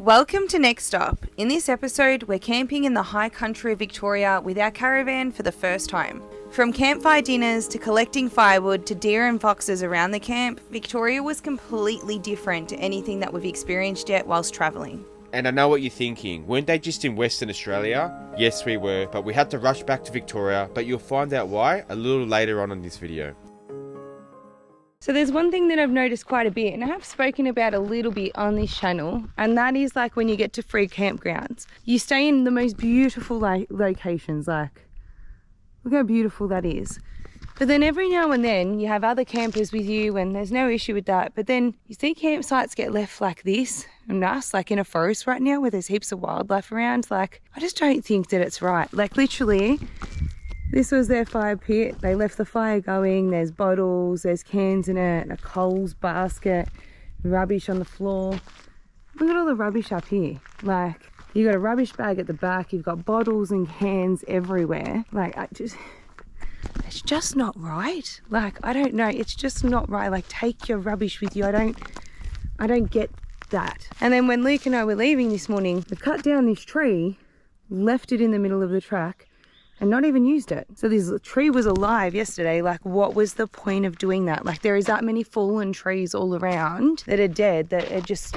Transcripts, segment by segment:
Welcome to Next Stop. In this episode, we're camping in the high country of Victoria with our caravan for the first time. From campfire dinners to collecting firewood to deer and foxes around the camp, Victoria was completely different to anything that we've experienced yet whilst travelling. And I know what you're thinking, weren't they just in Western Australia? Yes, we were, but we had to rush back to Victoria, but you'll find out why a little later on in this video. So there's one thing that I've noticed quite a bit, and I have spoken about a little bit on this channel, and that is like when you get to free campgrounds, you stay in the most beautiful locations, like look how beautiful that is. But then every now and then you have other campers with you and there's no issue with that, but then you see campsites get left like this and us, like in a forest right now where there's heaps of wildlife around. Like, I just don't think that it's right. Like, literally, this was their fire pit. They left the fire going. There's bottles, there's cans in it, a Coles basket, rubbish on the floor. Look at all the rubbish up here. Like, you got a rubbish bag at the back. You've got bottles and cans everywhere. Like, it's just not right. Like, I don't know. It's just not right. Like, take your rubbish with you. I don't get that. And then when Luke and I were leaving this morning, we cut down this tree, left it in the middle of the track, and not even used it. So this tree was alive yesterday. Like, what was the point of doing that? Like, there is that many fallen trees all around that are dead that are just,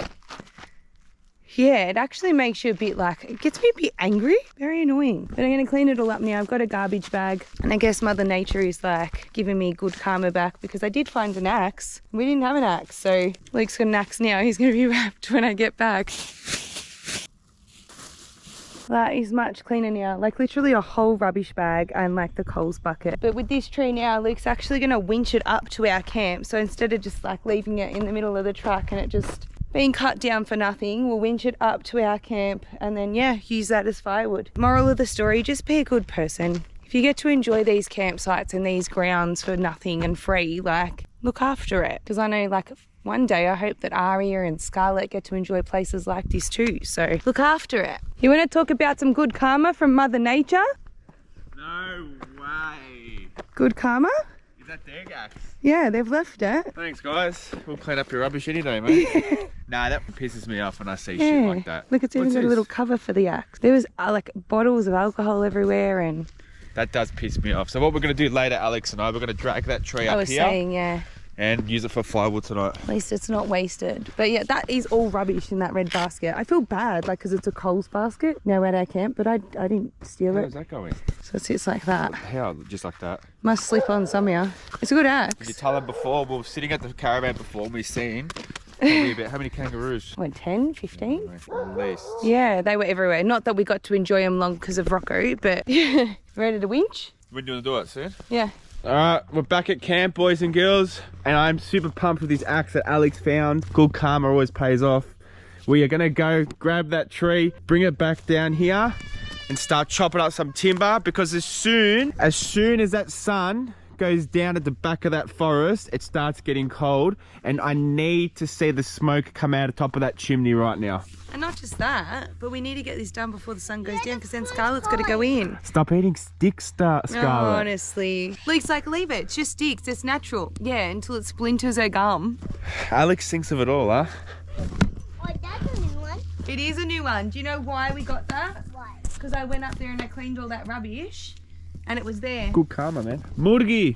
yeah, it actually makes you a bit like, it gets me a bit angry, very annoying. But I'm gonna clean it all up now. I've got a garbage bag, and I guess Mother Nature is like giving me good karma back because I did find an axe. We didn't have an axe, so Luke's got an axe now. He's gonna be wrapped when I get back. That is much cleaner now, like literally a whole rubbish bag and like the Coles bucket. But with this tree now, Luke's actually gonna winch it up to our camp. So instead of just like leaving it in the middle of the track and it just being cut down for nothing, we'll winch it up to our camp and then, yeah, use that as firewood. Moral of the story, just be a good person. If you get to enjoy these campsites and these grounds for nothing and free, like, look after it. Because I know, like, one day I hope that Aria and Scarlett get to enjoy places like this too. So look after it. You want to talk about some good karma from Mother Nature? No way. Good karma? Is that their axe? Yeah, they've left it. Thanks, guys. We'll clean up your rubbish any day, mate. Nah, that pisses me off when I see shit like that. Look, it's even got a little cover for the axe. There was like bottles of alcohol everywhere and... That does piss me off. So what we're going to do later, Alex and I, we're going to drag that tree up here. I was saying, yeah. And use it for firewood tonight. At least it's not wasted. But yeah, that is all rubbish in that red basket. I feel bad, like, because it's a Coles basket now at our camp, but I didn't steal it. How's that going? So it sits like that. How? Just like that? Must slip on somehow. It's a good axe. Did you tell them before? We were sitting at the caravan before and we seen probably about how many kangaroos? What, 10, 15? At least. Yeah, they were everywhere. Not that we got to enjoy them long because of Rocco, but ready to winch? When do you want to do it, soon? Yeah. Alright, we're back at camp, boys and girls, and I'm super pumped with this axe that Alex found. Good karma always pays off. We are gonna go grab that tree, bring it back down here, and start chopping up some timber, because as soon as that sun goes down at the back of that forest, it starts getting cold, and I need to see the smoke come out of the top of that chimney right now. And not just that, but we need to get this done before the sun goes down, because then Scarlett's got to go in. Stop eating sticks, Scarlett. No, honestly. Luke's like, leave it. It's just sticks. It's natural. Yeah, until it splinters her gum. Alex thinks of it all, huh? Oh, that's a new one. It is a new one. Do you know why we got that? Why? Because I went up there and I cleaned all that rubbish, and it was there. Good karma, man. Murgi!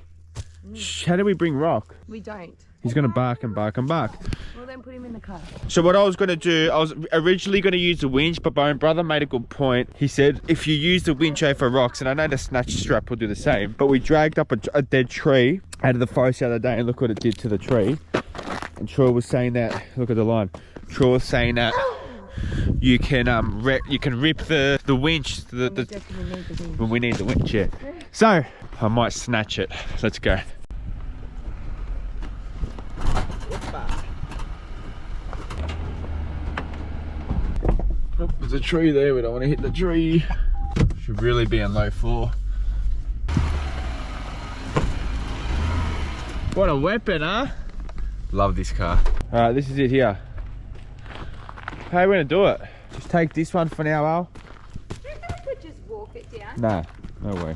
How do we bring Rock? We don't. He's gonna bark and bark and bark. We'll then put him in the car. So what I was gonna do, I was originally gonna use the winch, but my brother made a good point. He said, if you use the winch over rocks, and I know the snatch strap will do the same, but we dragged up a dead tree out of the forest the other day, and look what it did to the tree. And Troy was saying that, look at the line. Troy was saying that you can rip the winch. When we need the winch, yeah. So I might snatch it. Let's go. Oh, there's a tree there. We don't want to hit the tree. Should really be on low floor. What a weapon, huh? Love this car. All right, this is it here. How are we gonna do it? Just take this one for now, Al. Do you think we could just walk it down? Nah, no way.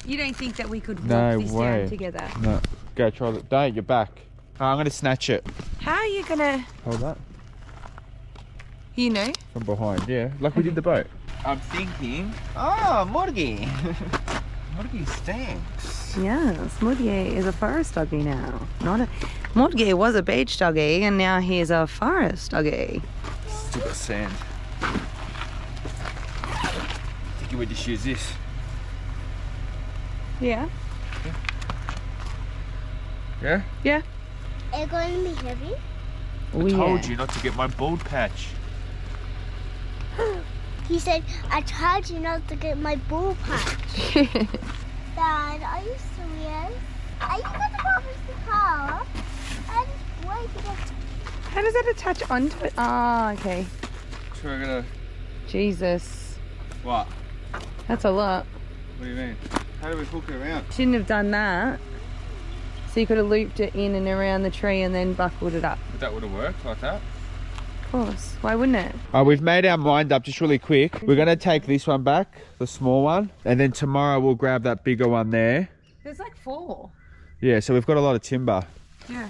You don't think that we could walk No this way. down together? No. Go try it. Don't, you're back. I'm gonna snatch it. How are you gonna... Hold that. You know? From behind, yeah. Like we did the boat. I'm thinking, Morgie. Morgie stinks. Yes, Morgie is a forest doggy now. Morgie was a beach doggy and now he is a forest doggy. Still got sand. I think we just use this. Yeah. Yeah? Yeah. Are you going to be heavy? Oh, I told you not to get my bald patch. He said, I told you not to get my ball patch. Dad, are you serious? Are you going to promise the car? And wait to get... How does that attach onto it? Ah, okay. So we're gonna... Jesus. What? That's a lot. What do you mean? How do we hook it around? Shouldn't have done that. So you could have looped it in and around the tree and then buckled it up. But that would have worked like that. Of course. Why wouldn't it? We've made our mind up just really quick. We're gonna take this one back, the small one, and then tomorrow we'll grab that bigger one there. There's like 4. Yeah, so we've got a lot of timber. Yeah.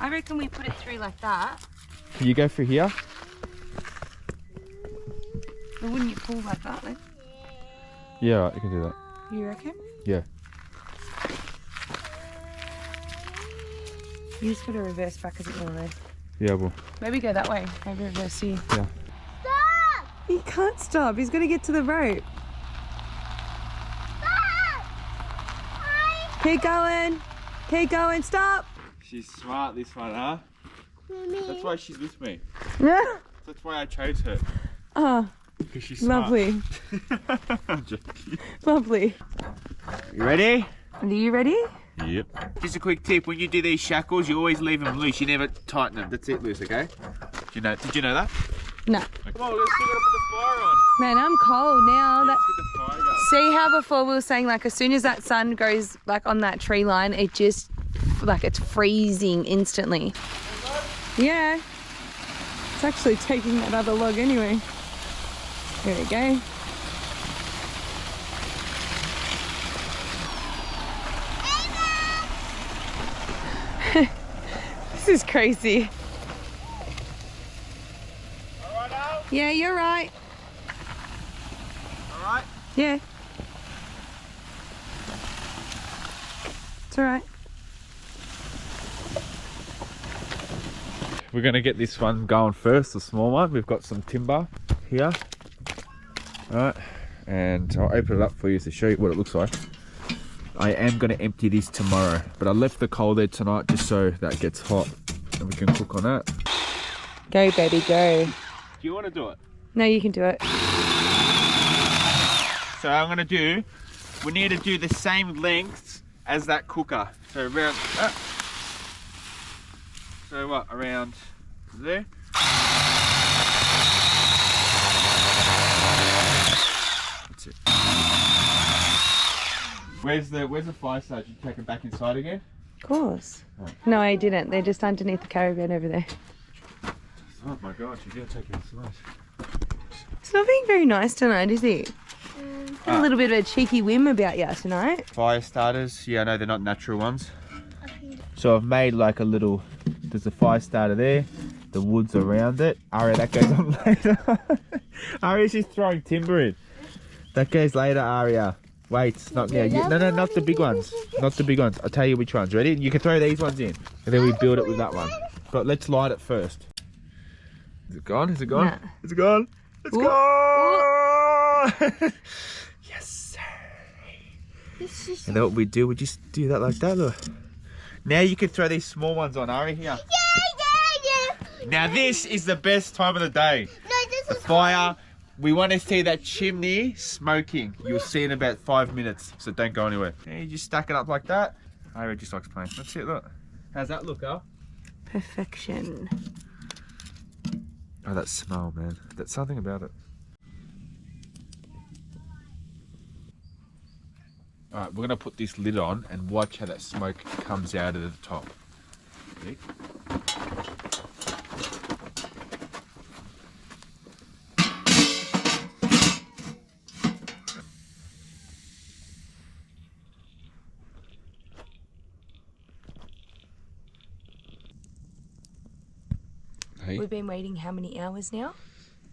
I reckon we put it through like that. Can you go through here? But wouldn't you pull like that then? Yeah, right, you can do that. You reckon? Yeah. You just got to reverse back a bit more though. Yeah, well. Maybe go that way. Maybe reverse here. Yeah. Stop! He can't stop. He's got to get to the rope. Stop! Keep going. Keep going. Stop. She's smart, this one, huh? That's why she's with me. Yeah. That's why I chose her. Oh, Because she's smart. lovely. I'm joking. Lovely. You ready? Are you ready? Yep. Just a quick tip, when you do these shackles, you always leave them loose. You never tighten them. That's it, loose, okay? Did you know that? No. Come on, let's still gotta put the fire on. Man, I'm cold now. Let's get the fire going. See how before we were saying like as soon as that sun goes like on that tree line, it just like it's freezing instantly. Yeah. It's actually taking that other log anyway. There we go. This is crazy. Alright, Al? Yeah, you're right. Alright? Yeah. It's alright. We're gonna get this one going first, the small one. We've got some timber here. Alright, and I'll open it up for you to show you what it looks like. I am gonna empty this tomorrow, but I left the coal there tonight just so that gets hot and we can cook on that. Go, baby, go. Do you wanna do it? No, you can do it. So I'm gonna do, we need to do the same lengths as that cooker. So around, so what, around there? That's it. Where's the fire starter? Did you take it back inside again? Of course. No, I didn't. They're just underneath the caravan over there. Oh my gosh, you gotta take it inside. It's not being very nice tonight, is he? Got a little bit of a cheeky whim about you tonight. Fire starters, yeah, I know they're not natural ones. So I've made like a little, there's a fire starter there, the wood's around it. Aria, that goes on later. Aria's just throwing timber in. That goes later, Aria. Wait, not now. No, not the big ones. Not the big ones. I'll tell you which ones. Ready? You can throw these ones in. And then we build it with that one. But let's light it first. Is it gone? Is it gone? Nah. Is it gone? It's Ooh. gone! Yes, sir. And then what we do, we just do that like that, look. Now you can throw these small ones on, Ari, here. Yeah. Now this is the best time of the day. No, this The is fire. We want to see that chimney smoking. You'll see in about 5 minutes, so don't go anywhere. Yeah, you just stack it up like that. Ari just likes playing. That's it, look. How's that look, Al? Perfection. Oh, that smell, man. That's something about it. Alright, we're going to put this lid on and watch how that smoke comes out of the top. See? Hey. We've been waiting how many hours now?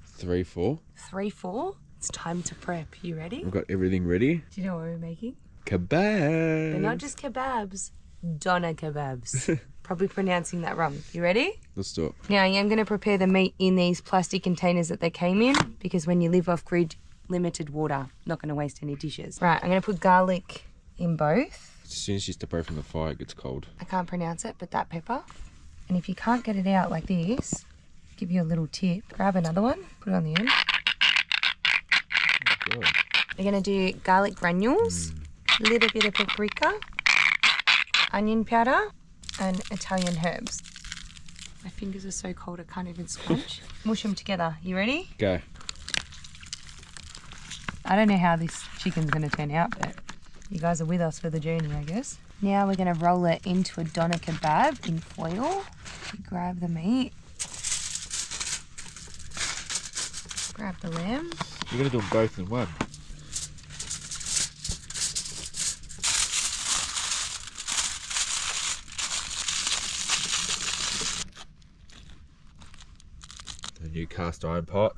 3, 4. 3, 4? It's time to prep. You ready? We've got everything ready. Do you know what we're making? Kebabs. They're not just kebabs. Doner kebabs. Probably pronouncing that wrong. You ready? Let's do it. Now, I am going to prepare the meat in these plastic containers that they came in, because when you live off-grid, limited water, not going to waste any dishes. Right, I'm going to put garlic in both. As soon as you step away from the fire, it gets cold. I can't pronounce it, but that pepper. And if you can't get it out like this, give you a little tip. Grab another one, put it on the end. Good. We're going to do garlic granules, a little bit of paprika, onion powder, and Italian herbs. My fingers are so cold I can't even scrunch. Mush them together. You ready? Go. I don't know how this chicken's going to turn out, but you guys are with us for the journey, I guess. Now we're going to roll it into a doner kebab in foil. You grab the meat. Grab the lamb. You're going to do them both in one. The new cast iron pot.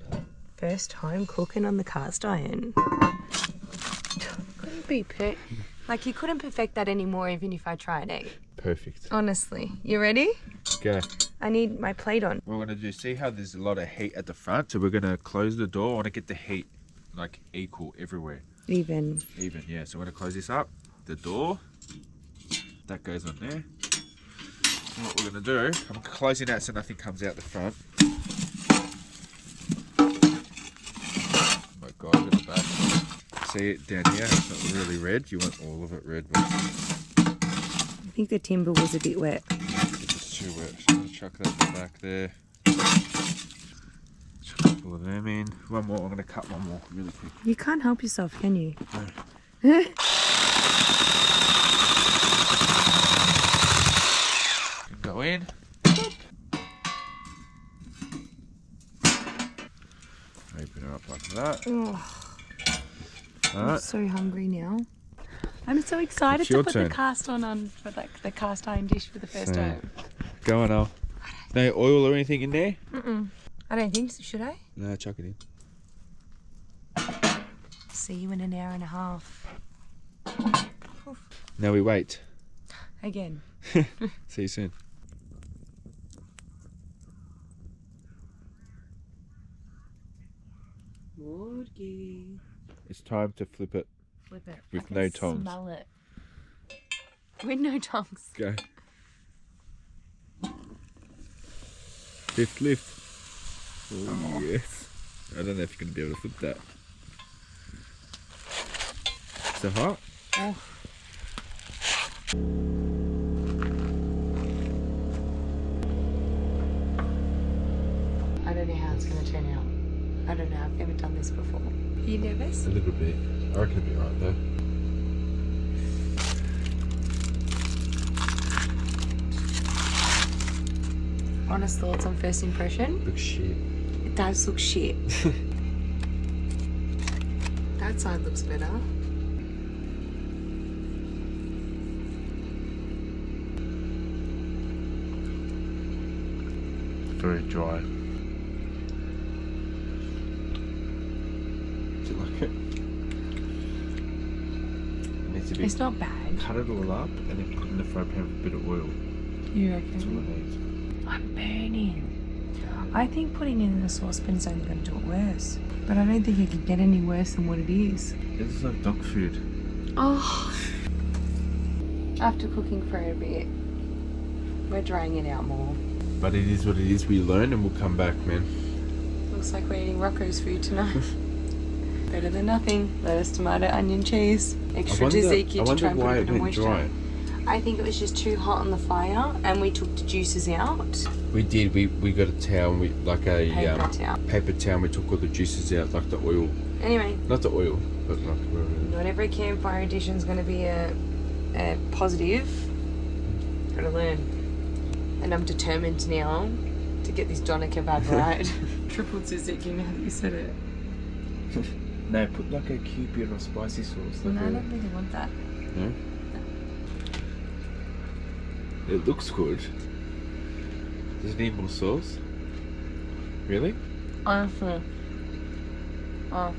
First time cooking on the cast iron. Couldn't be like you couldn't perfect that anymore even if I tried, eh? Perfect. Honestly. You ready? Go. I need my plate on. What we're going to do, see how there's a lot of heat at the front? So we're going to close the door. I want to get the heat like equal everywhere. Even, yeah. So I'm going to close this up. The door. That goes on there. And what we're going to do, I'm closing that so nothing comes out the front. Oh my God, look at the back. See it down here? It's not really red. You want all of it red. But I think the timber was a bit wet. it's too wet. So I'm going to chuck that in the back there. Chuck a couple of them in. One more. I'm going to cut one more really quick. You can't help yourself, can you? No. Go in. Open it up like that. Oh, I'm Alright. so hungry now. I'm so excited It's to your put turn. the cast on for like the cast iron dish for the first Same. time. Go on, Al. No oil or anything in there? I don't think so, should I? No, chuck it in. See you in an hour and a half. Now we wait. Again. See you soon. It's time to flip it. Flip it. With I can no tongs. Smell it. With no tongs. Go. Lift. Oh, yes. I don't know if you're going to be able to flip that. So hot? Oh. I don't know how it's going to turn out. I don't know. I've never done this before. Are you nervous? A little bit. I reckon it'll be right though. Honest thoughts on first impression? Looks shit. It does look shit. That side looks better. Very dry. Do you like it? It needs to be. It's not bad. Cut it all up and then put it in the fry pan with a bit of oil. You That's all reckon? it needs. I'm burning. I think putting it in a saucepan is only going to do it worse. But I don't think it can get any worse than what it is. This is like dog food. Oh. After cooking for a bit, we're drying it out more. But it is what it is. We learn and we'll come back, man. Looks like we're eating Rocco's food tonight. Better than nothing. Lettuce, tomato, onion, cheese. Extra tzatziki to try and put a bit of moisture. Dry. I think it was just too hot on the fire and we took the juices out. We did. We got a towel. We like a Paper towel. paper towel. And we took all the juices out, like the oil. Anyway, Not the oil, but like whatever. not every campfire edition is going to be a positive. Gotta learn. And I'm determined now to get this doner kebab right. Triple tzatziki now that you said it. No, put like a Cupid or spicy sauce. Like No, I don't really want that. No? It looks good. Does it need more sauce? Really? Honestly. Oh.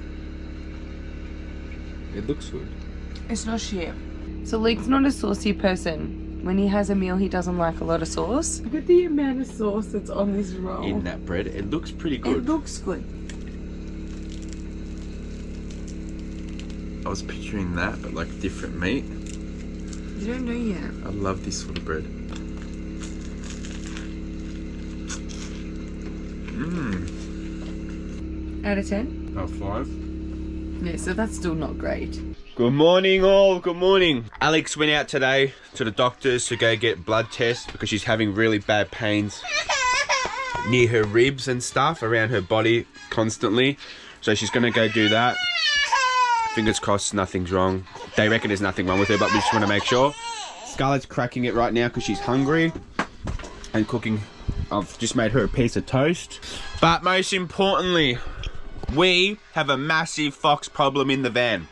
It looks good. It's not shit. So Luke's not a saucy person. When he has a meal, he doesn't like a lot of sauce. Look at the amount of sauce that's on this roll. In that bread, it looks pretty good. It looks good. I was picturing that, but like different meat. You don't know yet. I love this sort of bread. Out of 10? Oh, 5. Yeah, so that's still not great. Good morning all, good morning. Alex went out today to the doctors to go get blood tests because she's having really bad pains near her ribs and stuff, around her body constantly. So she's gonna go do that. Fingers crossed nothing's wrong. They reckon there's nothing wrong with her, but we just wanna make sure. Scarlett's cracking it right now because she's hungry and cooking. I've just made her a piece of toast. But most importantly, we have a massive fox problem in the van.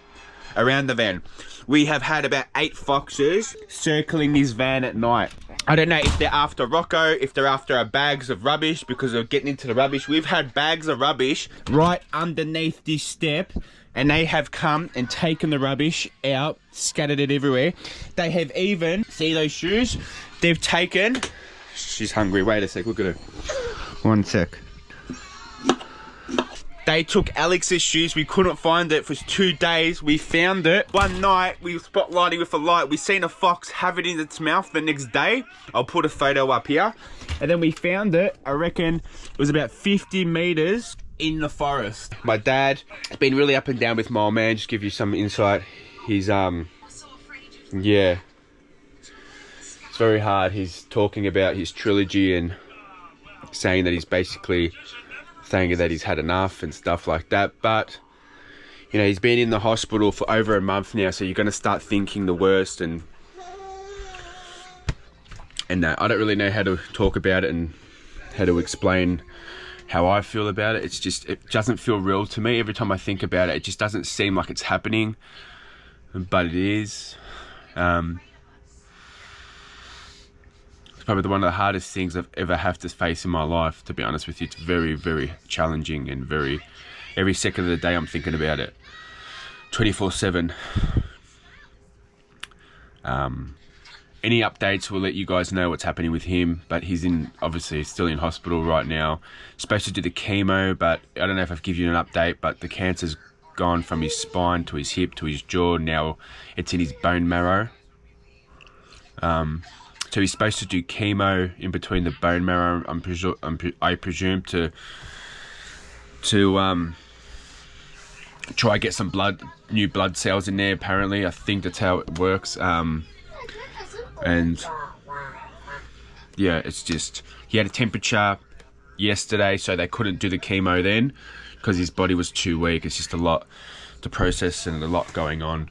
Around the van. We have had about 8 foxes circling this van at night. I don't know if they're after Rocco, if they're after our bags of rubbish because of getting into the rubbish. We've had bags of rubbish right underneath this step and they have come and taken the rubbish out, scattered it everywhere. They have even, see those shoes? They've taken, she's hungry, wait a sec, look at her. 1 sec. They took Alex's shoes. We couldn't find it for 2 days. We found it. One night, we were spotlighting with a light. We seen a fox have it in its mouth the next day. I'll put a photo up here. And then we found it, I reckon, it was about 50 meters in the forest. My dad has been really up and down with my old man. Just give you some insight. He's, yeah. It's very hard. He's talking about his trilogy and saying that he's basically saying that he's had enough and stuff like that, but you know, he's been in the hospital for over a month now, so you're going to start thinking the worst, and I don't really know how to talk about it and how to explain how I feel about it. It's just, it doesn't feel real to me. Every time I think about it, it just doesn't seem like it's happening, but it is. Probably one of the hardest things I've ever have to face in my life, to be honest with you. It's very, very challenging and every second of the day I'm thinking about it. 24/7. Any updates, we'll let you guys know what's happening with him, but he's obviously still in hospital right now. Supposed to do the chemo, but I don't know if I've given you an update, but the cancer's gone from his spine to his hip to his jaw. Now it's in his bone marrow. So he's supposed to do chemo in between the bone marrow, I presume, to try get some new blood cells in there. Apparently, I think that's how it works. And yeah, it's just, he had a temperature yesterday, so they couldn't do the chemo then because his body was too weak. It's just a lot to process and a lot going on.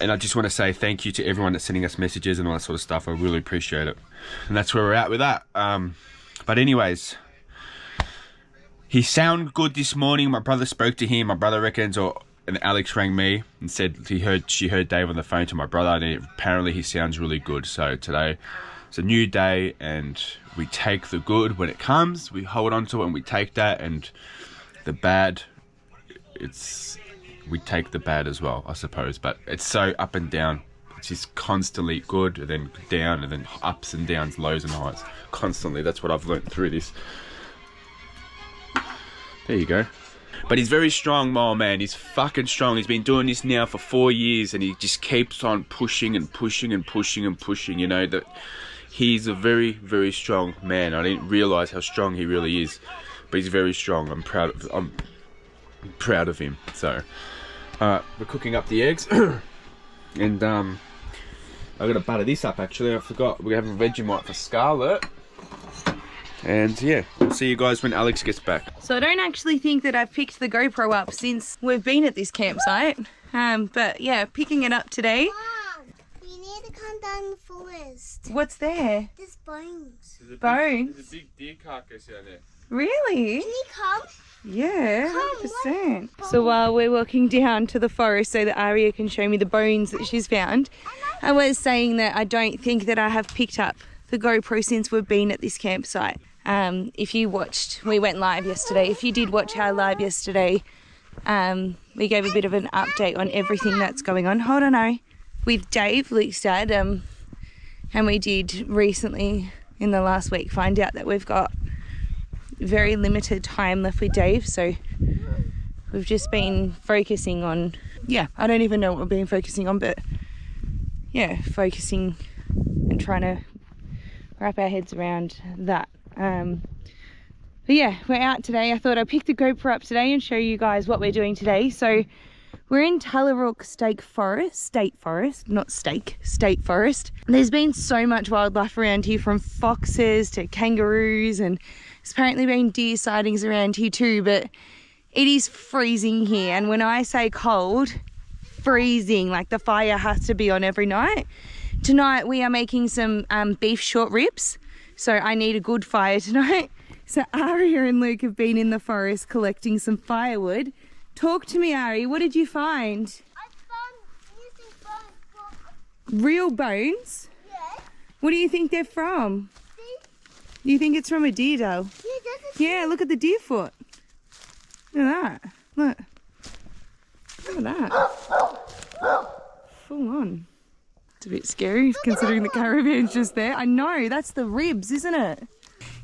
And I just want to say thank you to everyone that's sending us messages and all that sort of stuff. I really appreciate it. And that's where we're at with that. But anyways, he sounded good this morning. My brother spoke to him. My brother reckons, and Alex rang me and said she heard Dave on the phone to my brother, and apparently he sounds really good. So today it's a new day, and we take the good when it comes. We hold on to it and we take that, and the bad, we take the bad as well, I suppose. But it's so up and down. It's just constantly good and then down and then ups and downs, lows and highs. Constantly. That's what I've learned through this. There you go. But he's very strong, my old man. He's fucking strong. He's been doing this now for 4 years, and he just keeps on pushing and pushing and pushing and pushing. You know, that he's a very, very strong man. I didn't realise how strong he really is. But he's very strong. I'm proud of him. So we're cooking up the eggs. And I'm gonna butter this up actually. I forgot we have a Vegemite for Scarlett. And yeah, we'll see you guys when Alex gets back. So I don't actually think that I've picked the GoPro up since we've been at this campsite. But yeah, picking it up today. Mom, you need to come down the forest. What's there? There's bones. Bones? There's a big deer carcass down there. Really? Can you come? Yeah, Come, 100%. So while we're walking down to the forest so that Aria can show me the bones that she's found, I was saying that I don't think that I have picked up the GoPro since we've been at this campsite. If you watched, we went live yesterday. If you did watch our live yesterday, we gave a bit of an update on everything that's going on. Hold on, Ari. With Dave, Luke's dad, and we did recently in the last week find out that we've got very limited time left with Dave, so we've just been focusing on, I don't even know what we've been focusing on, but focusing and trying to wrap our heads around that. But yeah, we're out today. I thought I'd pick the GoPro up today and show you guys what we're doing today. So we're in Tallarook State Forest. There's been so much wildlife around here, from foxes to kangaroos, and there's apparently been deer sightings around here too, but it is freezing here. And when I say cold, freezing, like the fire has to be on every night. Tonight we are making some beef short ribs, so I need a good fire tonight. So Aria and Luke have been in the forest collecting some firewood. Talk to me, Ari. What did you find? I found missing bones. Real bones? Yes. What do you think they're from? See? Do you think it's from a deer, Dale? Yeah, Look at the deer foot. Look at that. Look. Look at that. Full on. It's a bit scary considering the caravan's just there. I know, that's the ribs, isn't it?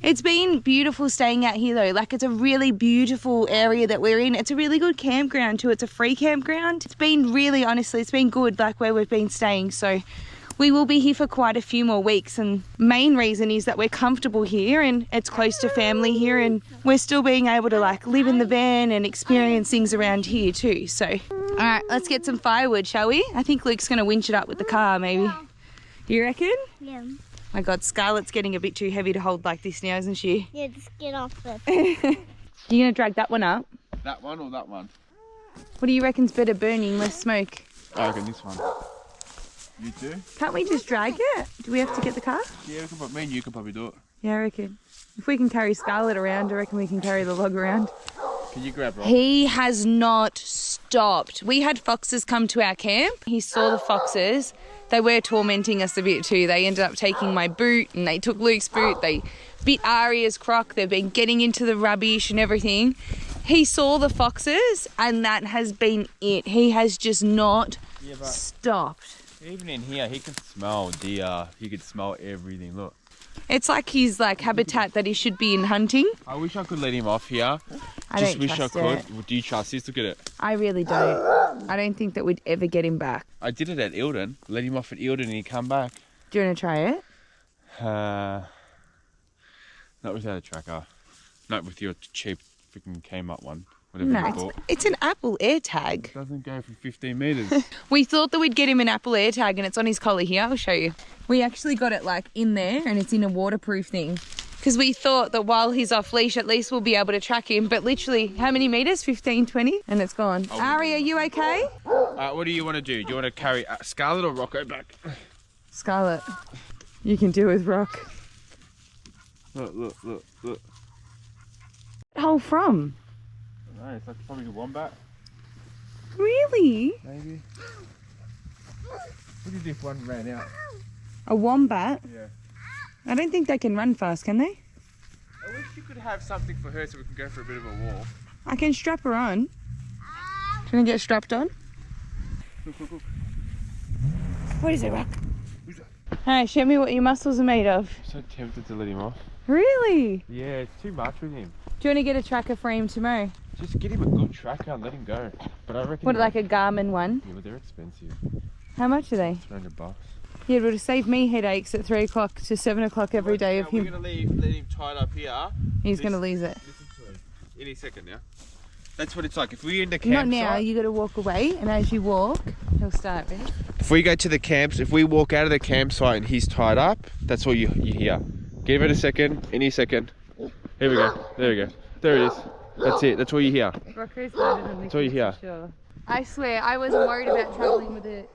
It's been beautiful staying out here though. Like, it's a really beautiful area that we're in. It's a really good campground too. It's a free campground. It's been really, honestly, it's been good, like where we've been staying. So we will be here for quite a few more weeks, and main reason is that we're comfortable here and it's close to family here, and we're still being able to like live in the van and experience things around here too. So all right, let's get some firewood, shall we? I think Luke's gonna winch it up with the car maybe. You reckon? Yeah. My God, Scarlett's getting a bit too heavy to hold like this now, isn't she? Yeah, just get off it. You gonna drag that one up? That one or that one? What do you reckon's better burning, less smoke? I reckon this one. You too? Can't we just drag it? Do we have to get the car? Yeah, me and you can probably do it. Yeah, I reckon. If we can carry Scarlett around, I reckon we can carry the log around. Can you grab Rob? He has not stopped. We had foxes come to our camp. He saw the foxes. They were tormenting us a bit too. They ended up taking my boot and they took Luke's boot. They bit Aria's croc. They've been getting into the rubbish and everything. He saw the foxes and that has been it. He has just not stopped. Even in here, he can smell deer. He can smell everything. Look. It's like his habitat that he should be in hunting. I wish I could let him off here. I Just don't wish trust I could. it. Do you trust this? Look at it. I really don't. I don't think that we'd ever get him back. I did it at Eildon. Let him off at Eildon and he come back. Do you want to try it? Not without a tracker. Not with your cheap freaking Kmart one. Whatever No, you bought. it's an Apple AirTag. It doesn't go for 15 metres. We thought that we'd get him an Apple AirTag and it's on his collar here. I'll show you. We actually got it like in there and it's in a waterproof thing. Because we thought that while he's off leash, at least we'll be able to track him. But literally, how many metres? 15, 20? And it's gone. Ari, are you okay? What do you want to do? Do you want to carry Scarlett or Rocco back? Scarlett, you can do with Rock. Look. Hole from? No, it's like probably a wombat. Really? Maybe. What if one ran out? A wombat? Yeah. I don't think they can run fast, can they? I wish you could have something for her so we can go for a bit of a walk. I can strap her on. Do you want to get strapped on? Look. What is it, Rock? Who's that? Hey, show me what your muscles are made of. I'm so tempted to let him off. Really? Yeah, it's too much with him. Do you want to get a tracker for him tomorrow? Just get him a good tracker and let him go. But I reckon. What, like a Garmin one? Yeah, but they're expensive. How much are they? $300. Yeah, it would have saved me headaches at 3 o'clock to 7 o'clock every day of We're him. going to let him tied up here. He's going to lose it. Listen to him. Any second now. That's what it's like. If we're in the Not campsite. now, you got to walk away, and as you walk, he'll start. Ready? If we go to the camps, if we walk out of the campsite and he's tied up, that's all you hear. Give it a second, any second. Here we go. There we go. There it is. That's it. That's all you hear. Rocco's harder than the That's all you hear. Sure. I swear, I wasn't worried about travelling with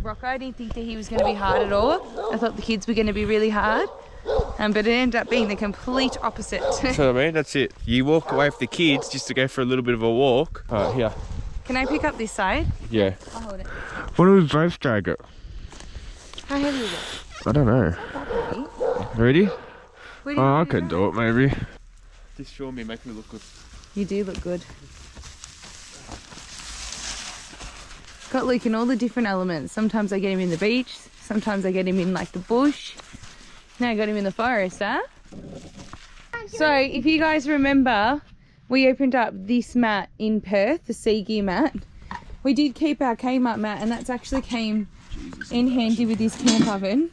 Rocco. I didn't think that he was going to be hard at all. I thought the kids were going to be really hard. But it ended up being the complete opposite. So I mean, that's it. You walk away with the kids just to go for a little bit of a walk. Alright, here. Can I pick up this side? Yeah. I'll hold it. Why don't we both drag it? How heavy is it? I don't know. Not that heavy. Ready? What do you Oh, I think can of do it maybe. Just show me, make me look good. that? You do look good. Got Luke in all the different elements. Sometimes I get him in the beach. Sometimes I get him in like the bush. Now I got him in the forest, huh? So if you guys remember, we opened up this mat in Perth, the sea gear mat. We did keep our Kmart mat, and that's actually came in handy with this camp oven.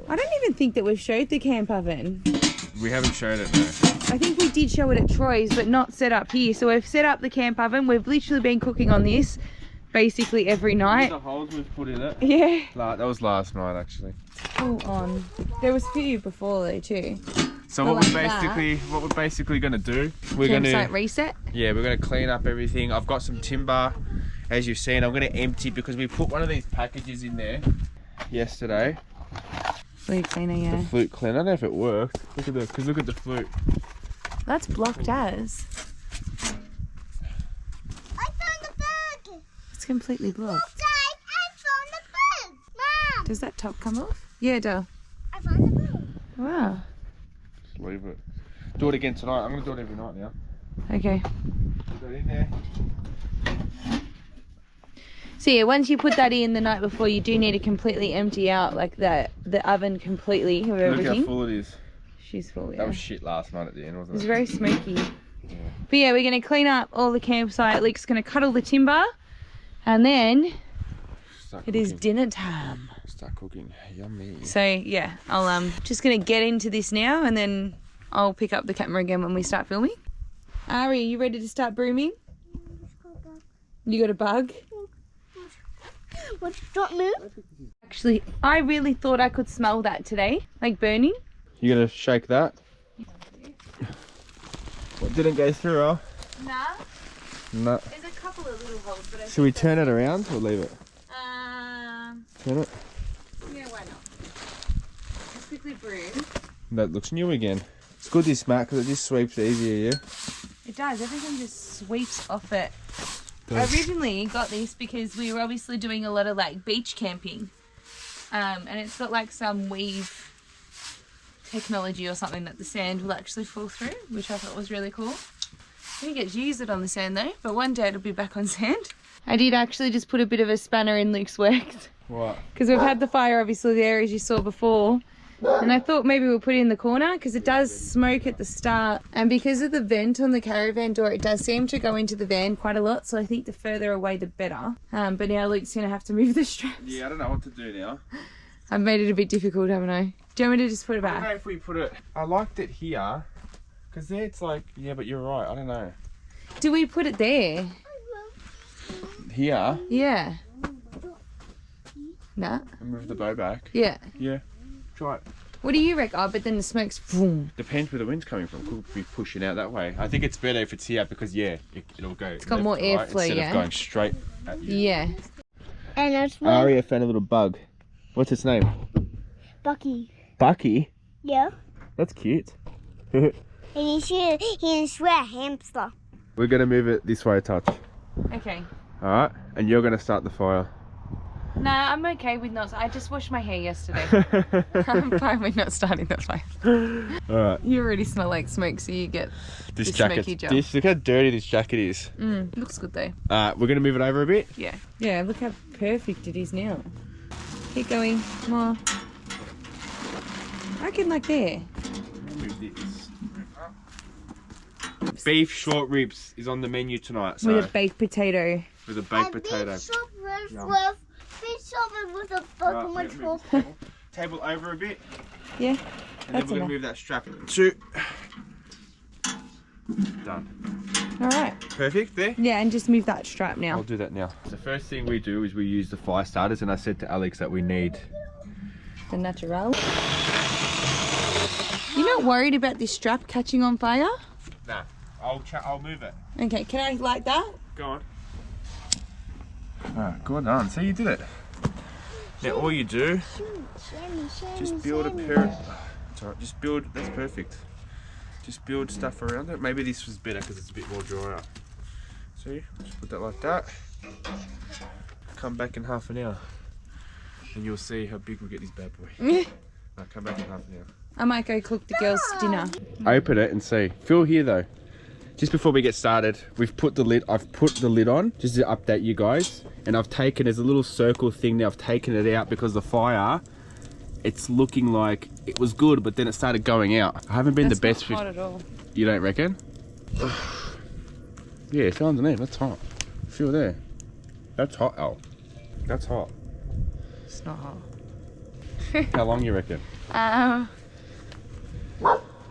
I don't even think that we've showed the camp oven. We haven't showed it, no. I think we did show it at Troy's, but not set up here. So we've set up the camp oven. We've literally been cooking on this basically every night. The holes we've put in it. Yeah. That was last night actually. Full on. There was a few before though too. So But what like we're basically gonna do, we're Campsite reset. we're gonna clean up everything. I've got some timber, as you've seen. I'm gonna empty because we put one of these packages in there yesterday. Flute cleaner, The yeah. flute cleaner. I don't know if it worked. Look at the, because look at the flute. That's blocked as. I found the bag. It's completely blocked. Guys, I found the bag. Mom, Does that top come off? Yeah, it does. I found the bag. Wow. Just leave it. Do it again tonight. I'm gonna do it every night now. Okay. Put it in there. So yeah, once you put that in the night before, you do need to completely empty out like the oven completely of Look everything. how full it is. She's full, yeah. That was shit last night at the end, It wasn't was it? very smoky. But yeah, we're going to clean up all the campsite. Luke's going to cut all the timber. And then Start it is cooking. dinner time. Start cooking. Yummy. So yeah, I'll just going to get into this now, and then I'll pick up the camera again when we start filming. Ari, are you ready to start brooming? You got a bug? What? Don't move. Actually, I really thought I could smell that today, like burning. You gonna shake that? What didn't go through, huh? Nah, No. there's a couple of little holes, but Should we turn it around or leave it? Turn it. Yeah, why not? Let's quickly broom. That looks new again. It's good this mat because it just sweeps easier, yeah? It does, everything just sweeps off it. Does. I originally got this because we were obviously doing a lot of like beach camping. And it's got like some weave technology or something that the sand will actually fall through, which I thought was really cool. I didn't get to use it on the sand though, but one day it'll be back on sand. I did actually just put a bit of a spanner in Luke's works. What? Because we've had the fire obviously there as you saw before. And I thought maybe we'll put it in the corner because it does smoke at the start. And because of the vent on the caravan door, it does seem to go into the van quite a lot. So I think the further away, the better. But now Luke's going to have to move the straps. Yeah, I don't know what to do now. I've made it a bit difficult, haven't I? Do you want me to just put it I don't know back? if we put it... I liked it here. Because there it's like... Yeah, but you're right. I don't know. Do we put it there? Here. Yeah. Nah. And move the bow back. Yeah. Yeah. Try it. What do you reckon? Oh, but then the smoke's boom. Depends where the wind's coming from. Could be pushing out that way. I think it's better if it's here because, yeah, it'll go... It's got more airflow, instead yeah? of going straight at you. Yeah. And it's Aria found a little bug. What's its name? Bucky. Bucky? Yeah. That's cute. And he's a hamster. We're going to move it this way a touch. Okay. Alright? And you're going to start the fire. Nah, I'm okay with not... I just washed my hair yesterday. I'm fine with not starting the fire. Alright. You already smell like smoke, so you get This the jacket. smoky job. Look how dirty this jacket is. Looks good though. We're going to move it over a bit. Yeah. Yeah, look how perfect it is now. Keep going. More. I reckon like there. Move this. Beef short ribs is on the menu tonight. So With a baked potato. with a baked potato. Big shopping with a Alright, fucking we're gonna move the table over a bit. Yeah. And then That's we're going enough. to move that strap. 2. Done. Alright. Perfect there? Yeah, and just move that strap I'll now. do that now. The first thing we do is we use the fire starters, and I said to Alex that we need... The natural. You're not worried about this strap catching on fire? Nah, I'll move it. Okay, can I like that? Go on. Ah, good on. So you did it. Now all you do, just build a pair. It's alright. Just build. That's perfect. Just build stuff around it. Maybe this was better because it's a bit more drier. See, just put that like that. Come back in half an hour, and you'll see how big we get this bad boy. Now come back in half an hour. I might go cook the girls' dinner. Open it and see. Feel here though. Just before we get started, I've put the lid on just to update you guys. And I've taken, there's a little circle thing there, I've taken it out because the fire, it's looking like it was good, but then it started going out. I haven't been the best. Not hot at all. You don't reckon? Yeah, feel underneath, that's hot. Feel there. That's hot, Al. That's hot. It's not hot. How long you reckon?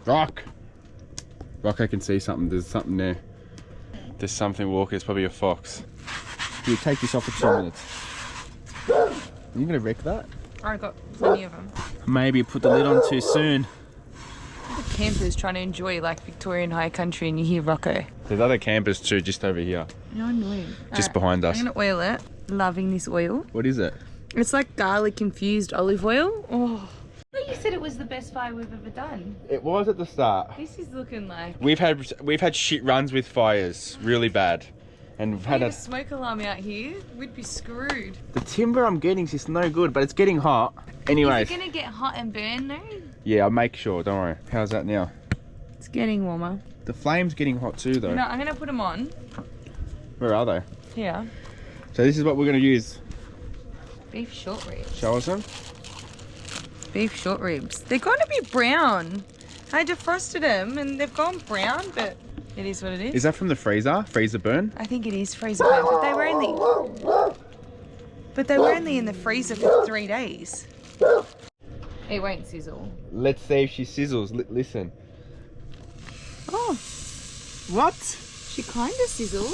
Rock! Rock, I can see something. There's something there. There's something walking. It's probably a fox. You take this off for 2 minutes. Are you gonna wreck that? I got plenty of them. Maybe you put the lid on too soon. The campers trying to enjoy like Victorian high country and you hear Rocco. There's other campers too, just over here. You're annoying. Just behind us. I'm gonna oil it. Loving this oil. What is it? It's like garlic infused olive oil. Oh. You said it was the best fire we've ever done. It was at the start. This is looking like... We've had shit runs with fires, really bad. And we've had a smoke alarm out here, we'd be screwed. The timber I'm getting is just no good, but it's getting hot. Anyways. Is it gonna get hot and burn though? Yeah, I'll make sure, don't worry. How's that now? It's getting warmer. The flame's getting hot too though. No, I'm gonna put them on. Where are they? Here. So this is what we're gonna use. Beef short ribs. Show us them. Beef short ribs. They're gonna be brown. I defrosted them and they've gone brown, but it is what it is. Is that from the freezer? Freezer burn? I think it is freezer burn, but they were only in the freezer for 3 days. It won't sizzle. Let's see if she sizzles. Listen. Oh, What? she kind of sizzled.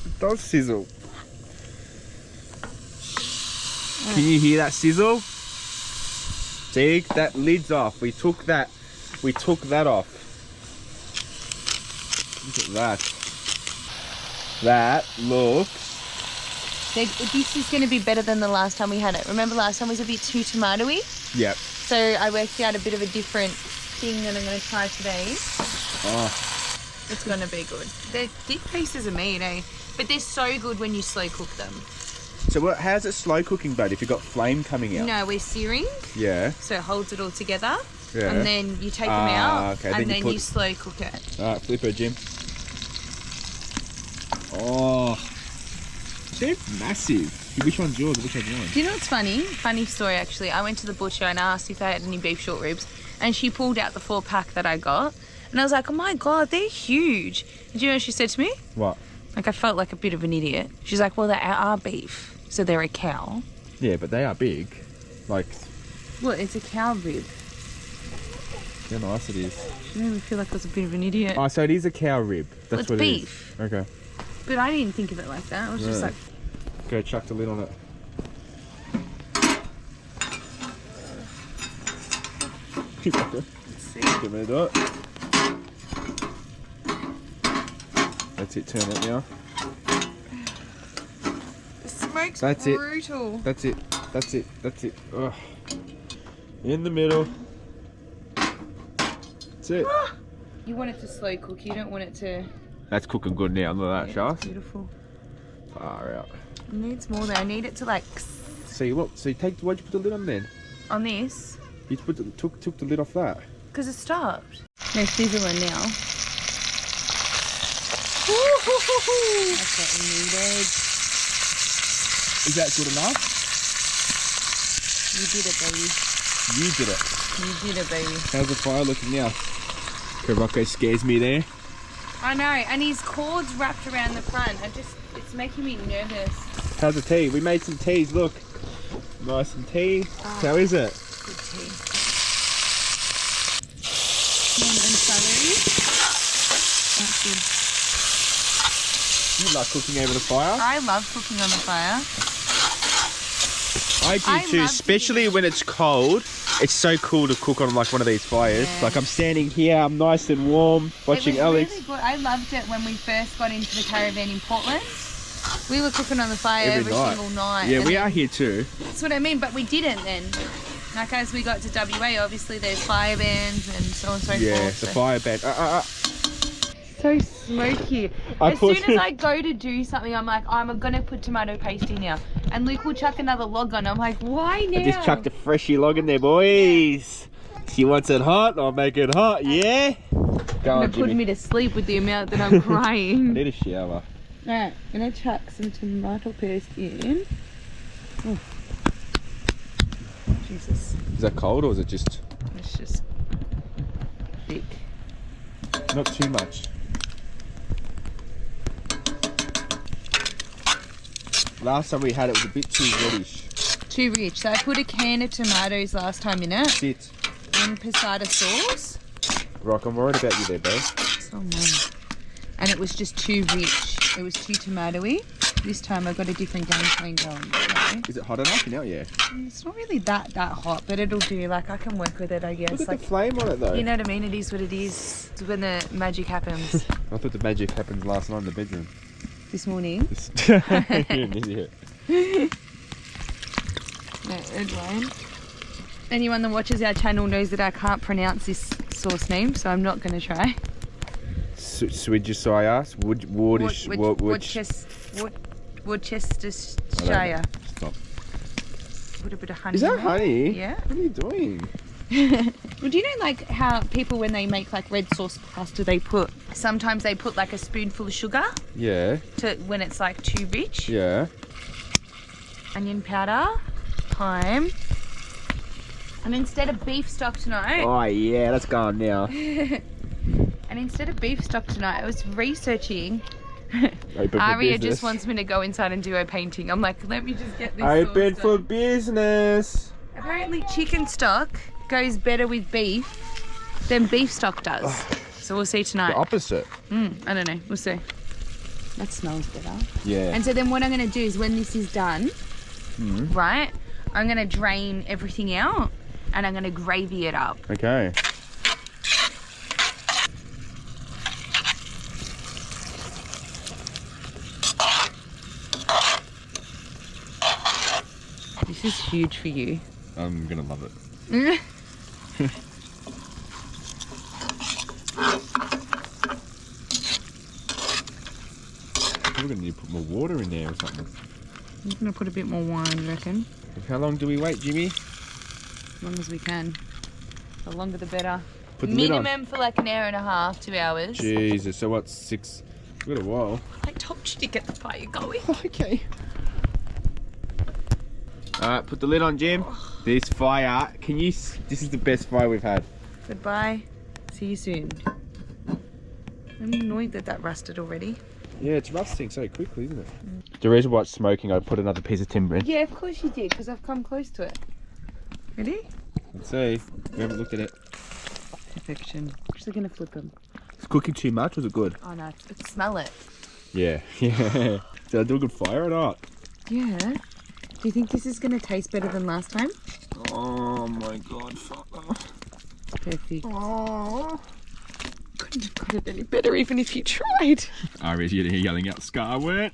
It does sizzle. Can you hear that sizzle? See, that lid's off. We took that off. Look at that. That looks... This is going to be better than the last time we had it. Remember last time was a bit too tomatoey? Yep. So I worked out a bit of a different thing that I'm going to try today. Oh. It's going to be good. They're thick pieces of meat, eh? But they're so good when you slow cook them. So how's it slow cooking, bud, if you've got flame coming out? No, we're searing. Yeah. So it holds it all together. Yeah. And then you take them out, okay. and then you slow cook it. Alright, flip her, Jim. Oh. They're massive. Which one's yours? Which one's mine? Do you know what's funny? Funny story, actually. I went to the butcher and asked if they had any beef short ribs, and she pulled out the 4-pack that I got. And I was like, oh my God, they're huge. And do you know what she said to me? What? Like, I felt like a bit of an idiot. She's like, well, they are beef, so they're a cow. Yeah, but they are big. Like... Well, it's a cow rib. How nice it is. She made me feel like I was a bit of an idiot. Oh, so it is a cow rib. That's Well, what it's it beef. is. Okay. But I didn't think of it like that. I was just Yeah. like... Go chuck the lid on it. Let's see. Give me that. That's it, turn it now. The smoke's That's it. brutal. That's it. That's it. That's it. Ugh. In the middle. That's it. You want it to slow cook. You don't want it to... That's cooking good now. Look at that, Yeah, Charles. it's beautiful. Far out. It needs more though. I need it to like... See, look. So why'd you put the lid on then? On this. You took the lid off that. Because it stopped. They're sizzling now. That's what we needed. Is that good enough? You did it, baby. You did it. You did it, baby. How's the fire looking now? Rocco scares me there. I know, and his cord's wrapped around the front. It's making me nervous. How's the tea? We made some teas, look. Nice and tea. Oh. How is it? Good tea. And celery. That's good. You like cooking over the fire? I love cooking on the fire. I do I too, love especially cooking. when it's cold. It's so cool to cook on like one of these fires. Yeah. Like I'm standing here, I'm nice and warm, watching It was Alex. really good. I loved it when we first got into the caravan in Portland. We were cooking on the fire every single night. Yeah, and we are here too. That's what I mean, but we didn't then. Like as we got to WA, obviously there's fire bans and so on and so Yeah, forth. the fire ban. So smoky. As soon as I go to do something, I'm like, I'm gonna put tomato paste in here. And Luke will chuck another log on. I'm like, why now? I just chucked a freshy log in there, boys. She wants it hot, I'll make it hot, yeah? Go on, You're putting me to sleep with the amount that I'm I crying. need a shower. Alright, I'm gonna chuck some tomato paste in. Oh. Jesus. Is that cold or is it just It's just thick. not too much? Last time we had it was a bit too reddish. Too rich. So I put a can of tomatoes last time in it. Sit. And passata sauce. Rock, I'm worried about you there, babe. Oh man. And it was just too rich. It was too tomatoey. This time I got a different game plan going. So. Is it hot enough? You know, yeah. It's not really that hot, but it'll do. Like, I can work with it, I guess. Look at like, the flame on it though. you know what I mean? It is what it is. It's when the magic happens. I thought the magic happened last night in the bedroom. This morning. You're an idiot. No, it won't. Anyone that watches our channel knows that I can't pronounce this sauce name, so I'm not going to try. Worcestershire. Worcestershire. Stop. Put a bit of honey. Is that in there. honey? Yeah. What are you doing? Well, do you know like how people when they make like red sauce pasta, sometimes they put like a spoonful of sugar Yeah. to when it's like too rich. Yeah. Onion powder, thyme, and instead of beef stock tonight. Oh yeah, that's gone now. And instead of beef stock tonight, I was researching. Open for Aria business. just wants me to go inside and do her painting. I'm like, let me just get this. Open sauce for done. business. Apparently, chicken stock goes better with beef than beef stock does. So we'll see tonight. The opposite. I don't know. We'll see. That smells better. Yeah. And so then what I'm going to do is when this is done, right, I'm going to drain everything out and I'm going to gravy it up. Okay. This is huge for you. I'm gonna love it. We're gonna need to put more water in there or something. I'm going to put a bit more wine, I reckon. How long do we wait, Jimmy? As long as we can. The longer the better. Put the lid on. Minimum for like an hour and a half, 2 hours. Jesus, so what's 6? We've got a while. I told you to get the fire going. Okay. Alright, put the lid on, Jim. This fire, this is the best fire we've had. Goodbye. See you soon. I'm annoyed that that rusted already. Yeah, it's rusting so quickly, isn't it? The reason why it's smoking, I put another piece of timber in. Yeah, of course you did, because I've come close to it. Ready? Let's see. We haven't looked at it. Perfection. Actually going to flip them. Is cooking too much? Was it good? Oh no, smell it. Yeah, yeah. Did I do a good fire or not? Yeah. Do you think this is going to taste better than last time? Oh my god, fuck off. Perfect. Oh. Couldn't have got it any better even if you tried. Aria's here yelling out, Scarlet.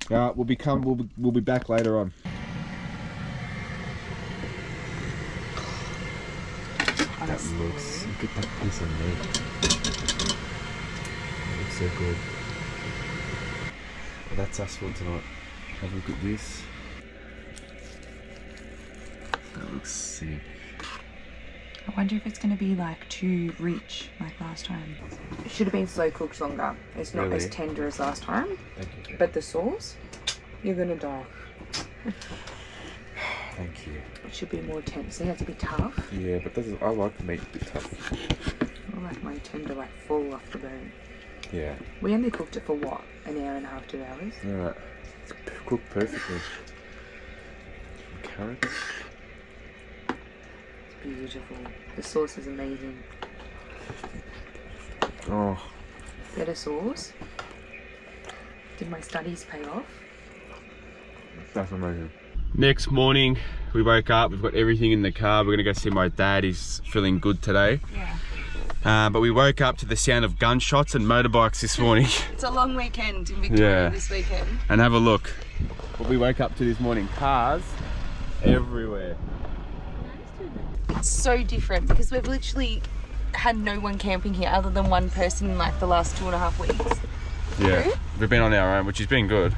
We'll be back later on. That looks, look at that piece of meat. That looks so good. Well, that's us for tonight. Have a look at this. That looks sick. I wonder if it's going to be like too rich like last time. It should have been slow cooked longer. It's not Really? as tender as last time. Thank you. But the sauce, you're going to die. Thank you. It should be more tender. So you have to be tough. Yeah, but I like the meat a bit tough. I like my tender like fall off the bone. Yeah. We only cooked it for what? An hour and a half, 2 hours? Alright. It's cooked perfectly. Carrots. Beautiful. The sauce is amazing. Oh. Better sauce. Did my studies pay off? That's amazing. Next morning, we woke up, we've got everything in the car. We're gonna go see my dad, he's feeling good today. Yeah. But we woke up to the sound of gunshots and motorbikes this morning. It's a long weekend in Victoria Yeah. this weekend. And have a look. What we woke up to this morning, cars everywhere. It's so different because we've literally had no one camping here other than one person in like the last 2.5 weeks. Yeah, True? we've been on our own, which has been good.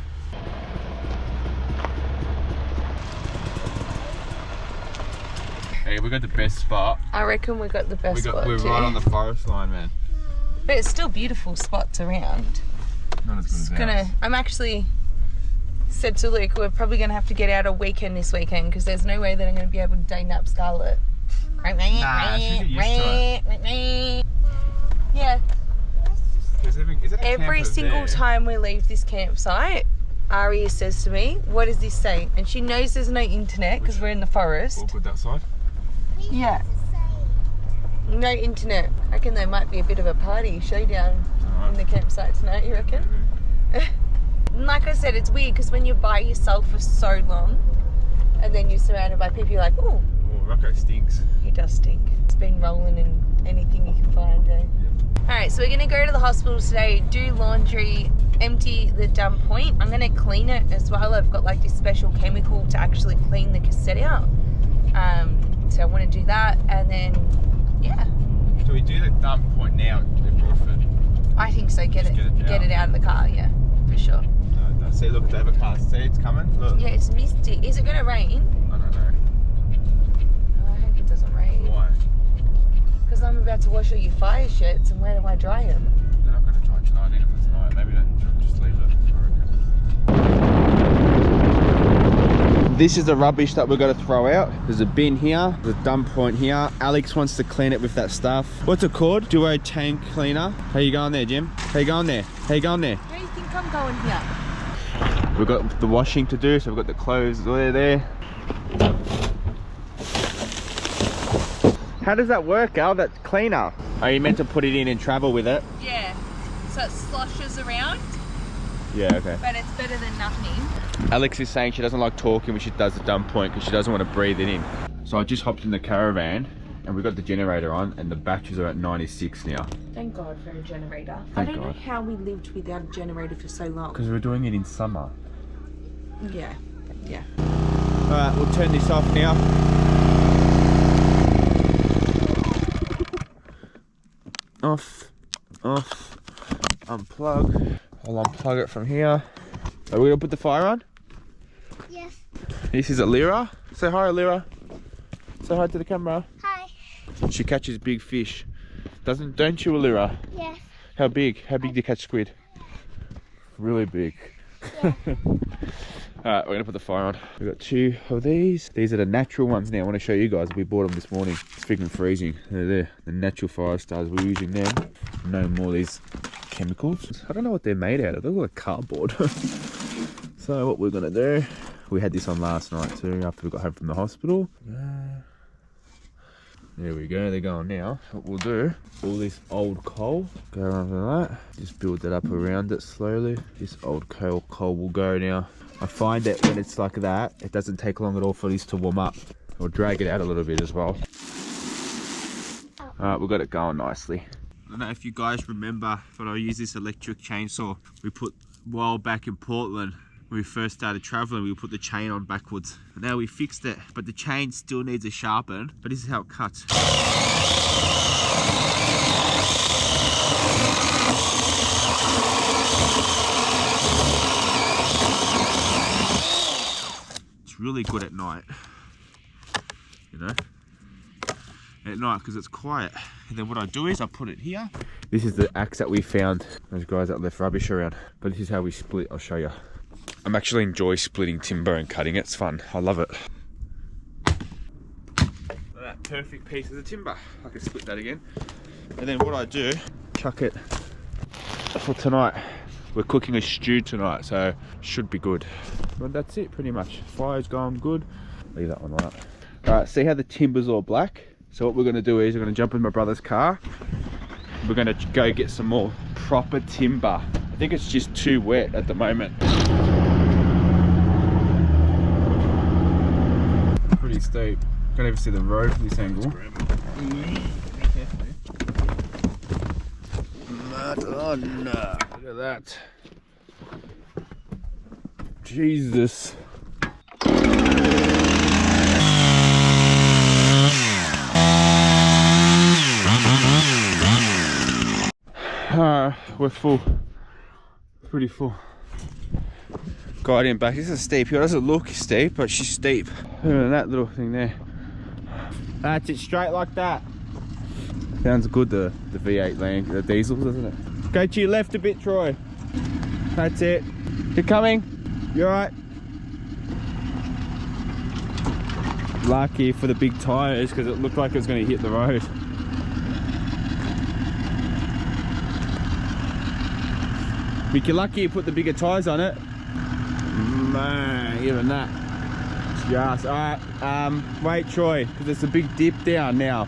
Yeah, we got the best spot. I reckon we got the best spot We're too. right on the forest line, man. But it's still beautiful spots around. Not as good as ours. I'm actually said to Luke, we're probably gonna have to get out a weekend this weekend because there's no way that I'm gonna be able to day nap Scarlett. Nah, she'll get used to it. Yeah. Is it a Every camper single there? time we leave this campsite, Aria says to me, what does this say? And she knows there's no internet because we're in the forest. Awkward that side. Yeah. No internet. I reckon there might be a bit of a party showdown in the campsite tonight, you reckon? Like I said, it's weird because when you're by yourself for so long and then you're surrounded by people, you're like, oh. Oh, Rocco stinks. He does stink. It's been rolling in anything you can find, eh? Alright, so we're going to go to the hospital today, do laundry, empty the dump point. I'm going to clean it as well. I've got like this special chemical to actually clean the cassette out. So I want to do that and then, yeah. Do we do the dump point now in Broadford? I think so. Get Just it out of the car, yeah, for sure. No, see, look, the overcast. See, it's coming. Look. Yeah, it's misty. Is it going to rain? I don't know. Oh, I hope it doesn't rain. Why? Because I'm about to wash all your fire shirts, and where do I dry them? They're not going to dry tonight, even for tonight. Maybe don't just leave it. I reckon. This is the rubbish that we're going to throw out. There's a bin here, there's a dump point here. Alex wants to clean it with that stuff. What's it called? Duo tank cleaner. How you going there, Jim? How you going there? How you going there? Where do you think I'm going here? We've got the washing to do, so we've got the clothes there. How does that work, Al, that cleaner? Are you meant to put it in and travel with it? Yeah, so it sloshes around, Yeah, okay. but it's better than nothing. Alex is saying she doesn't like talking when she does the dump point because she doesn't want to breathe it in. So I just hopped in the caravan and we've got the generator on and the batteries are at 96 now. Thank God for a generator. I Thank don't know God. how we lived without a generator for so long. Because we're doing it in summer. Yeah. Alright, we'll turn this off now. Off, unplug. I'll unplug it from here. Are we gonna put the fire on? Yes. This is Alira. Say hi, Alira. Say hi to the camera. Hi. She catches big fish. Don't you, Alira? Yes. How big? How big do you catch squid? Really big. Yeah. Alright, we're gonna put the fire on. We've got 2 of these. These are the natural ones now. I want to show you guys. We bought them this morning. It's freaking freezing. They're there. The natural fire stars. We're using them. No more of these chemicals. I don't know what they're made out of. They look like cardboard. So what we're gonna do, we had this on last night too after we got home from the hospital. There we go, they're going now. What we'll do, all this old coal, go over that, just build that up around it slowly. This old coal will go now. I find that when it's like that, it doesn't take long at all for this to warm up. I'll drag it out a little bit as well. Alright, we've got it going nicely. I don't know if you guys remember, but I use this electric chainsaw we put a while back in Portland. When we first started traveling, we put the chain on backwards. But now we fixed it, but the chain still needs a sharpen. But this is how it cuts. It's really good at night, you know, at night because it's quiet. And then what I do is I put it here. This is the axe that we found, those guys that left rubbish around. But this is how we split, I'll show you. I'm actually enjoy splitting timber and cutting it. It's fun. I love it. That perfect piece of the timber. I can split that again. And then what I do, chuck it for tonight. We're cooking a stew tonight, so should be good. But that's it pretty much. Fire's going good. Leave that one right. Alright, see how the timber's all black? So what we're gonna do is we're gonna jump in my brother's car. We're gonna go get some more proper timber. I think it's just too wet at the moment. Pretty steep. Can't even see the road from this angle. Madonna. Look at that. Jesus. We're full. Pretty full. Guardian back. This is steep here. It doesn't look steep, but she's steep. Look at that little thing there. That's it, straight like that. Sounds good, the V8 land, the diesels, doesn't it? Go to your left a bit, Troy. That's it. You're coming. You're right. Lucky for the big tyres because it looked like it was going to hit the road. But you're lucky you put the bigger tyres on it. Man, even that. Just, alright, wait Troy, because there's a big dip down now.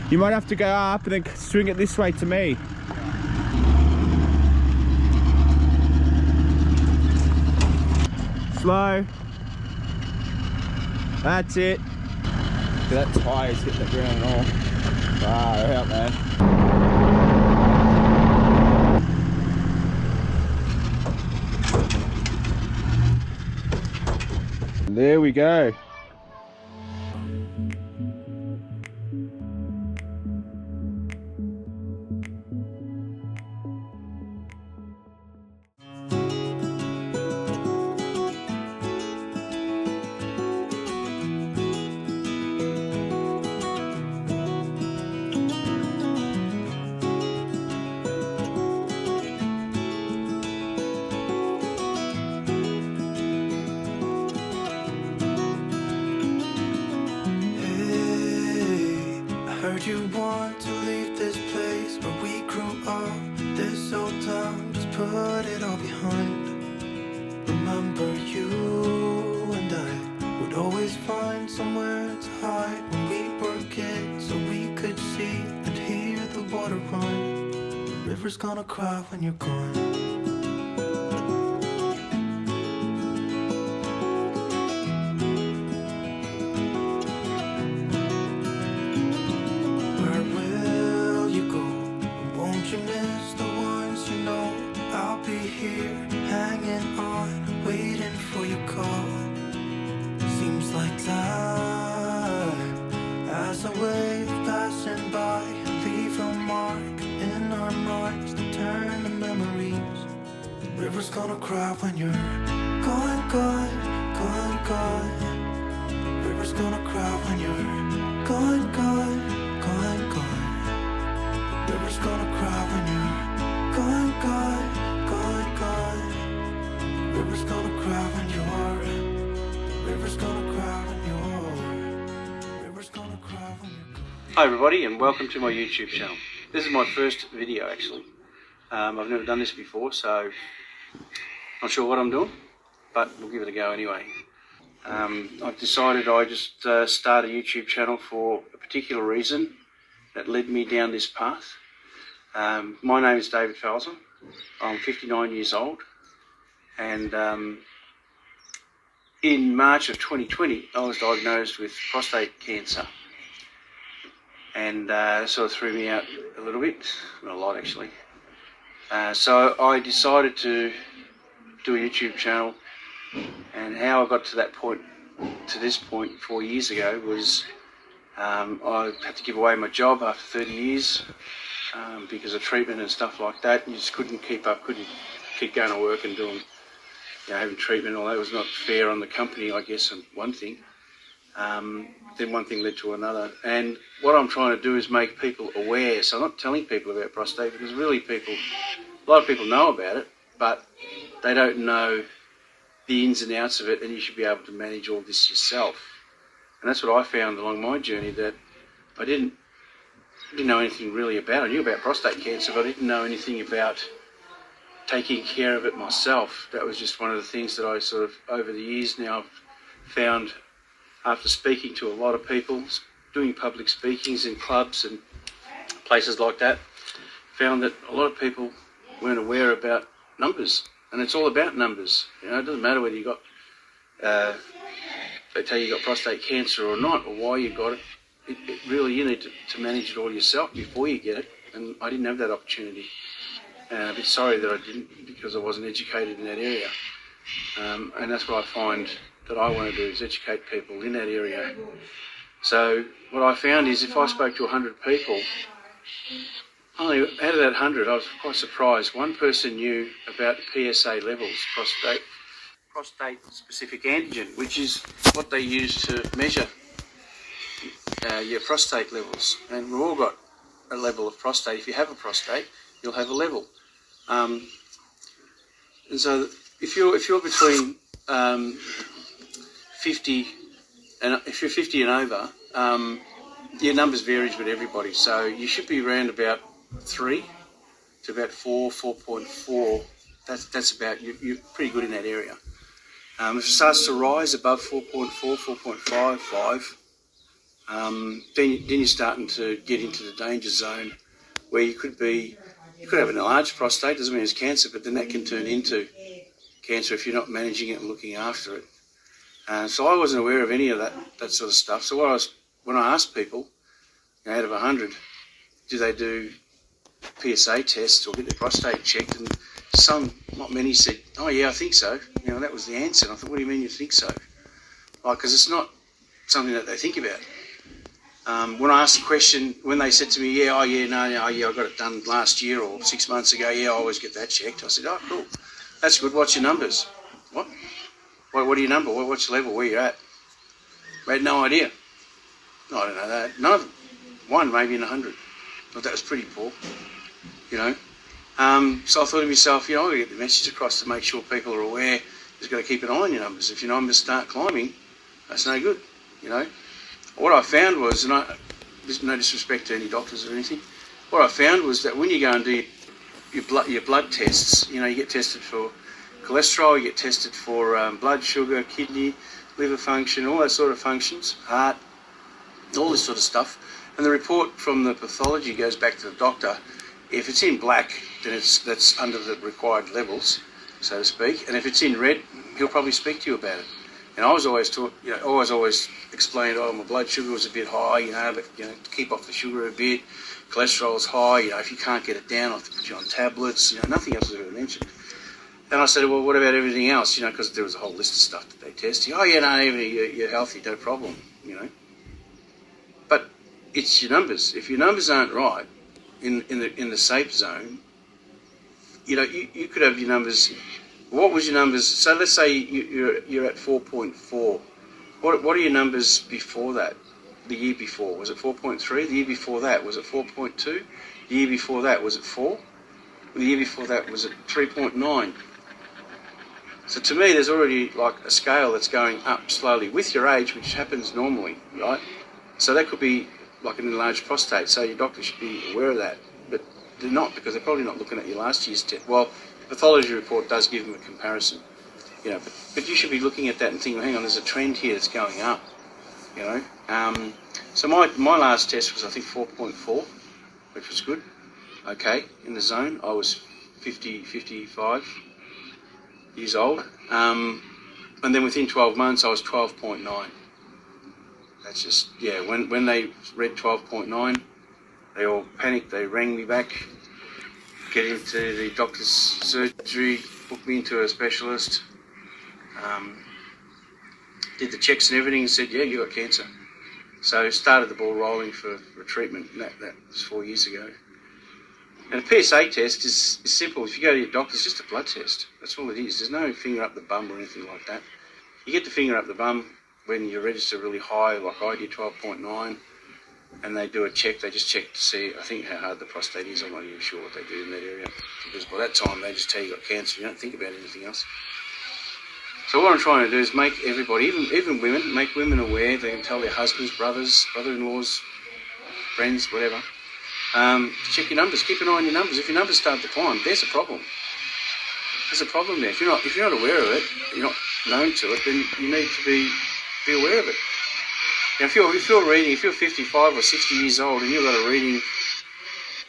You might have to go up and then swing it this way to me. Slow. That's it. That tyre's hit the ground and all. Far out, man. And there we go. You want to leave this place where we grew up, this old town, just put it all behind. Remember you and I would always find somewhere to hide when we were kids, so we could see and hear the water run. The river's gonna cry when you're gone. River's gonna cry when you're gone, gone, gone, gone. River's gonna cry when you're gone, gone, gone, gone. River's gonna cry when you're gone, gone, gone, gone. River's gonna cry when you're. River's gonna cry when you're. River's gonna cry when you're gone. Hi everybody and welcome to my YouTube channel. This is my first video actually. I've never done this before, so not sure what I'm doing, but we'll give it a go anyway. I've decided I just start a YouTube channel for a particular reason that led me down this path. My name is David Falzer. I'm 59 years old, and in March of 2020 I was diagnosed with prostate cancer, and sort of threw me out a little bit, not a lot actually. So I decided to do a YouTube channel, and how I got to that point, to this point 4 years ago, was I had to give away my job after 30 years because of treatment and stuff like that. You just couldn't keep up, couldn't keep going to work and doing, having treatment. All that was not fair on the company, I guess, and one thing. Then one thing led to another, and what I'm trying to do is make people aware. So I'm not telling people about prostate, because really a lot of people know about it, but they don't know the ins and outs of it, and you should be able to manage all this yourself. And that's what I found along my journey, that I didn't know anything really about it. I knew about prostate cancer, but I didn't know anything about taking care of it myself. That was just one of the things that I sort of, over the years now, found after speaking to a lot of people, doing public speakings in clubs and places like that, found that a lot of people weren't aware about numbers. And it's all about numbers. It doesn't matter whether you got, they tell you got prostate cancer or not, or why you got it. It really, you need to manage it all yourself before you get it. And I didn't have that opportunity. And I'm a bit sorry that I didn't, because I wasn't educated in that area. And that's what I find that I want to do, is educate people in that area. So what I found is, if I spoke to 100 people, only out of that 100, I was quite surprised, one person knew about PSA levels, prostate specific antigen, which is what they use to measure your prostate levels, and we've all got a level of prostate. If you have a prostate, you'll have a level. And so if you're between 50 and if you're 50 and over, your numbers varies with everybody. So you should be around about 3 to about 4.4. That's about you're pretty good in that area. If it starts to rise above 4.4, 4.5, 5, then you're starting to get into the danger zone where you could have an enlarged prostate. Doesn't mean it's cancer, but then that can turn into cancer if you're not managing it and looking after it. So I wasn't aware of any of that sort of stuff. So when I asked people, out of 100, do they do PSA tests or get their prostate checked? And some, not many, said, "Oh yeah, I think so." That was the answer. And I thought, "What do you mean you think so?" Because it's not something that they think about. When I asked the question, when they said to me, "Yeah, I got it done last year or 6 months ago. Yeah, I always get that checked." I said, "Oh, cool, that's good. What's your numbers?" "What? What are your number? What's your level? Where you're at?" I had no idea. No, I don't know that. None of them. One maybe in 100. But that was pretty poor, So I thought to myself, I've got to get the message across to make sure people are aware. You've got to keep an eye on your numbers. If your numbers start climbing, that's no good, What I found was, and there's no disrespect to any doctors or anything, what I found was that when you go and do your blood tests, you get tested for cholesterol, you get tested for blood sugar, kidney, liver function, all that sort of functions, heart, all this sort of stuff. And the report from the pathology goes back to the doctor. If it's in black, then that's under the required levels, so to speak. And if it's in red, he'll probably speak to you about it. And I was always taught, always explained, my blood sugar was a bit high, but, to keep off the sugar a bit. Cholesterol's high, if you can't get it down, I have to put you on tablets, nothing else was ever mentioned. And I said, well, what about everything else? Because there was a whole list of stuff that they tested. Oh, yeah, no, you're healthy, no problem, But it's your numbers. If your numbers aren't right in the safe zone, you could have your numbers. What was your numbers? So let's say you're at 4.4. What are your numbers before that? The year before, was it 4.3? The year before that, was it 4.2? The year before that, was it 4? The year before that, was it 3.9? So to me, there's already like a scale that's going up slowly with your age, which happens normally, right? So that could be like an enlarged prostate. So your doctor should be aware of that, but they're not, because they're probably not looking at your last year's test. Well, the pathology report does give them a comparison, but you should be looking at that and thinking, hang on, there's a trend here that's going up, So my last test was, I think, 4.4, which was good. Okay, in the zone. I was 55 years old. And then within 12 months, I was 12.9. That's just, when they read 12.9, they all panicked. They rang me back, get into the doctor's surgery, booked me into a specialist, did the checks and everything and said, yeah, you got cancer. So started the ball rolling for treatment. That was 4 years ago. And a PSA test is simple. If you go to your doctor, it's just a blood test. That's all it is. There's no finger up the bum or anything like that. You get the finger up the bum when you register really high, like I did, 12.9, and they do a check. They just check to see, I think, how hard the prostate is. I'm not even sure what they do in that area, because by that time they just tell you got cancer. You don't think about anything else. So what I'm trying to do is make everybody, even women, make women aware. They can tell their husbands, brothers, brother-in-laws, friends, whatever. Check your numbers. Keep an eye on your numbers. If your numbers start to climb, there's a problem. There's a problem there. If you're not aware of it, you're not known to it, then you need to be aware of it. Now, if you're 55 or 60 years old and you've got a reading,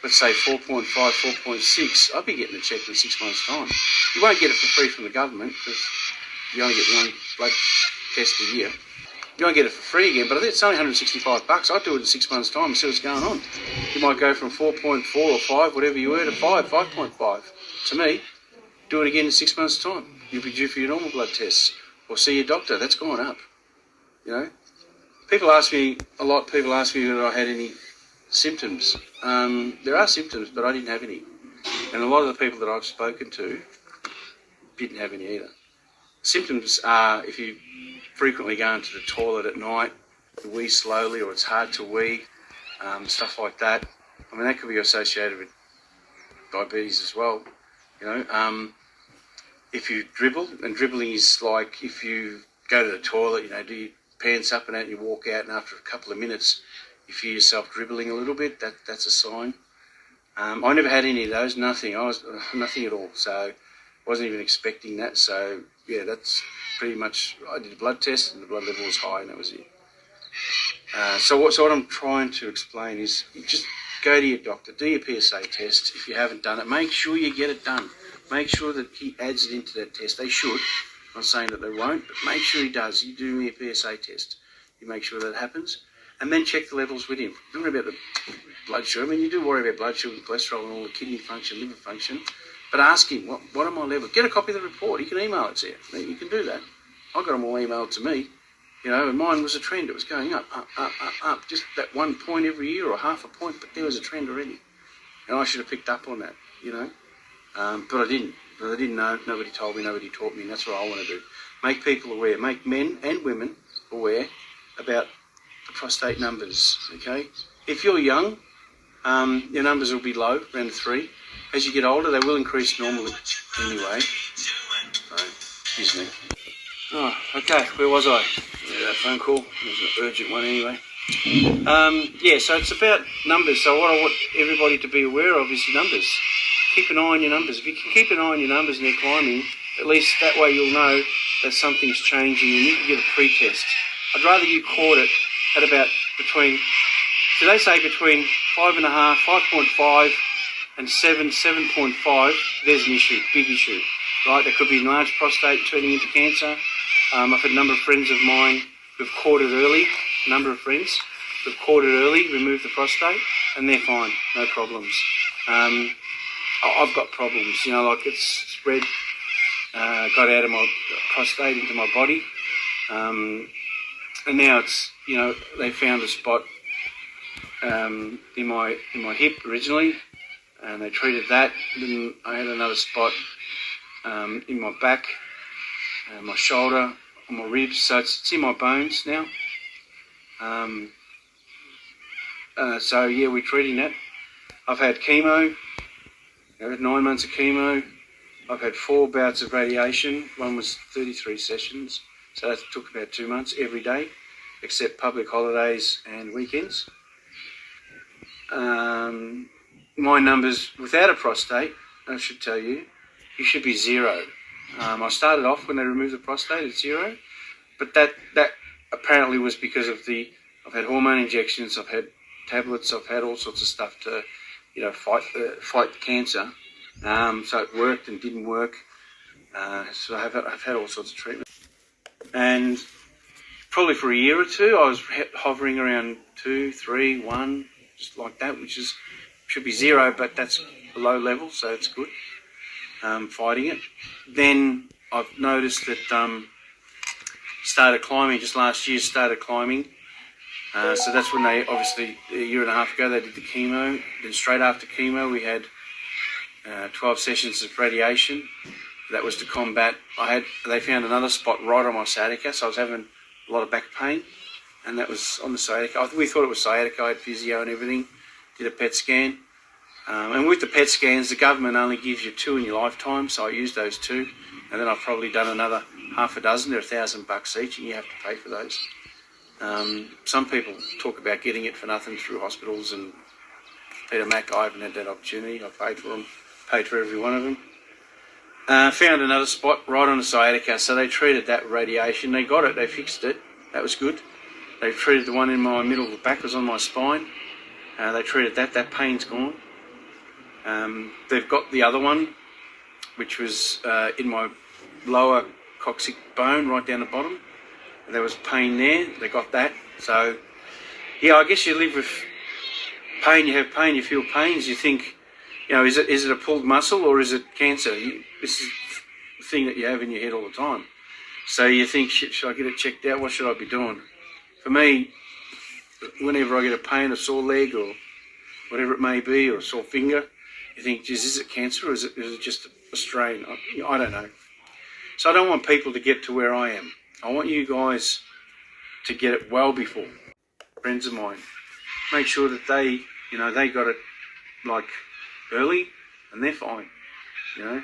let's say 4.5, 4.6, I'll be getting it checked in 6 months' time. You won't get it for free from the government, because you only get one blood test a year. You won't get it for free again, but I think it's only $165. I'd do it in 6 months' time and see what's going on. You might go from 4.4 or 5, whatever you were, to 5.5. To me, do it again in 6 months' time. You'll be due for your normal blood tests, or see your doctor. That's gone up. People ask me whether I had any symptoms. There are symptoms, but I didn't have any. And a lot of the people that I've spoken to didn't have any either. Symptoms are if you frequently go into the toilet at night, wee slowly, or it's hard to wee, stuff like that. I mean, that could be associated with diabetes as well, you know. If you dribble, and dribbling is like if you go to the toilet, you know, do your pants up and out and you walk out, and after a couple of minutes you feel yourself dribbling a little bit, that's a sign. I never had any of those, nothing. I was nothing at all, so wasn't even expecting that. So yeah, that's pretty much. I did a blood test and the blood level was high, and that was it. So what I'm trying to explain is, you just go to your doctor, do your PSA test. If you haven't done it, make sure you get it done. Make sure that he adds it into that test. They should. I'm not saying that they won't, but make sure he does. You do your PSA test. You make sure that happens, and then check the levels with him. Don't worry about the blood sugar. I mean, you do worry about blood sugar and cholesterol and all the kidney function, liver function, but ask him, what are my levels? Get a copy of the report. He can email it to you. You can do that. I got them all emailed to me, you know, and mine was a trend. It was going up, just that 1 point every year or half a point, but there was a trend already, and I should have picked up on that, you know, but I didn't. But I didn't know. Nobody told me. Nobody taught me, and that's what I want to do. Make people aware. Make men and women aware about the prostate numbers. Okay, if you're young, your numbers will be low, around 3. As you get older, they will increase normally anyway. So, excuse me. Oh, okay, where was I? Yeah, that phone call. It was an urgent one anyway. Yeah, so it's about numbers. So what I want everybody to be aware of is your numbers. Keep an eye on your numbers. If you can keep an eye on your numbers and they're climbing, at least that way you'll know that something's changing and you can get a pre-test. I'd rather you caught it at about between, so they say between 5.5, 5.5 and 7.5, there's an issue, big issue, right? There could be enlarged prostate turning into cancer. I've had a number of friends of mine who've caught it early, removed the prostate, and they're fine, no problems. I've got problems, you know, like it's spread, got out of my prostate into my body, and now it's, you know, they found a spot in my hip originally, and they treated that. Then I had another spot in my back, my shoulder, on my ribs, so it's in my bones now. So yeah, we're treating that. I've had chemo. I've had 9 months of chemo. I've had 4 bouts of radiation. One was 33 sessions, so that took about 2 months every day, except public holidays and weekends. My numbers without a prostate, I should tell you, you should be 0. I started off when they removed the prostate at 0, but that apparently was because of I've had hormone injections, I've had tablets, I've had all sorts of stuff to, you know, fight the cancer. So it worked and didn't work. So I've had all sorts of treatment. And probably for a year or 2, I was hovering around 2, 3, 1, just like that, which should be 0, but that's a low level, so it's good. Fighting it. Then I've noticed that started climbing, just last year started climbing. So that's when they, obviously a year and a half ago, they did the chemo. Then straight after chemo we had 12 sessions of radiation. That was to combat, they found another spot right on my sciatica, so I was having a lot of back pain, and that was on the sciatica. We thought it was sciatica, I had physio and everything, did a PET scan. And with the PET scans, the government only gives you 2 in your lifetime, so I used those 2, and then I've probably done another half a dozen. They're $1,000 each, and you have to pay for those. Some people talk about getting it for nothing through hospitals, and Peter Mac, I haven't had that opportunity. I paid for them, paid for every one of them. Found another spot right on the sciatica, so they treated that radiation. They got it, they fixed it. That was good. They treated the one in my middle of the back, was on my spine. They treated that pain's gone. They've got the other one, which was in my lower coccyx bone, right down the bottom. There was pain there, they got that. So, yeah, I guess you live with pain, you have pain, you feel pains, you think, you know, is it a pulled muscle or is it cancer? This is the thing that you have in your head all the time. So you think, shit, should I get it checked out? What should I be doing? For me, whenever I get a pain, a sore leg or whatever it may be, or a sore finger, you think, geez, is it cancer or is it just a strain? I don't know. So I don't want people to get to where I am. I want you guys to get it well before. friends of mine. Make sure that they, you know, they got it like early and they're fine, you know.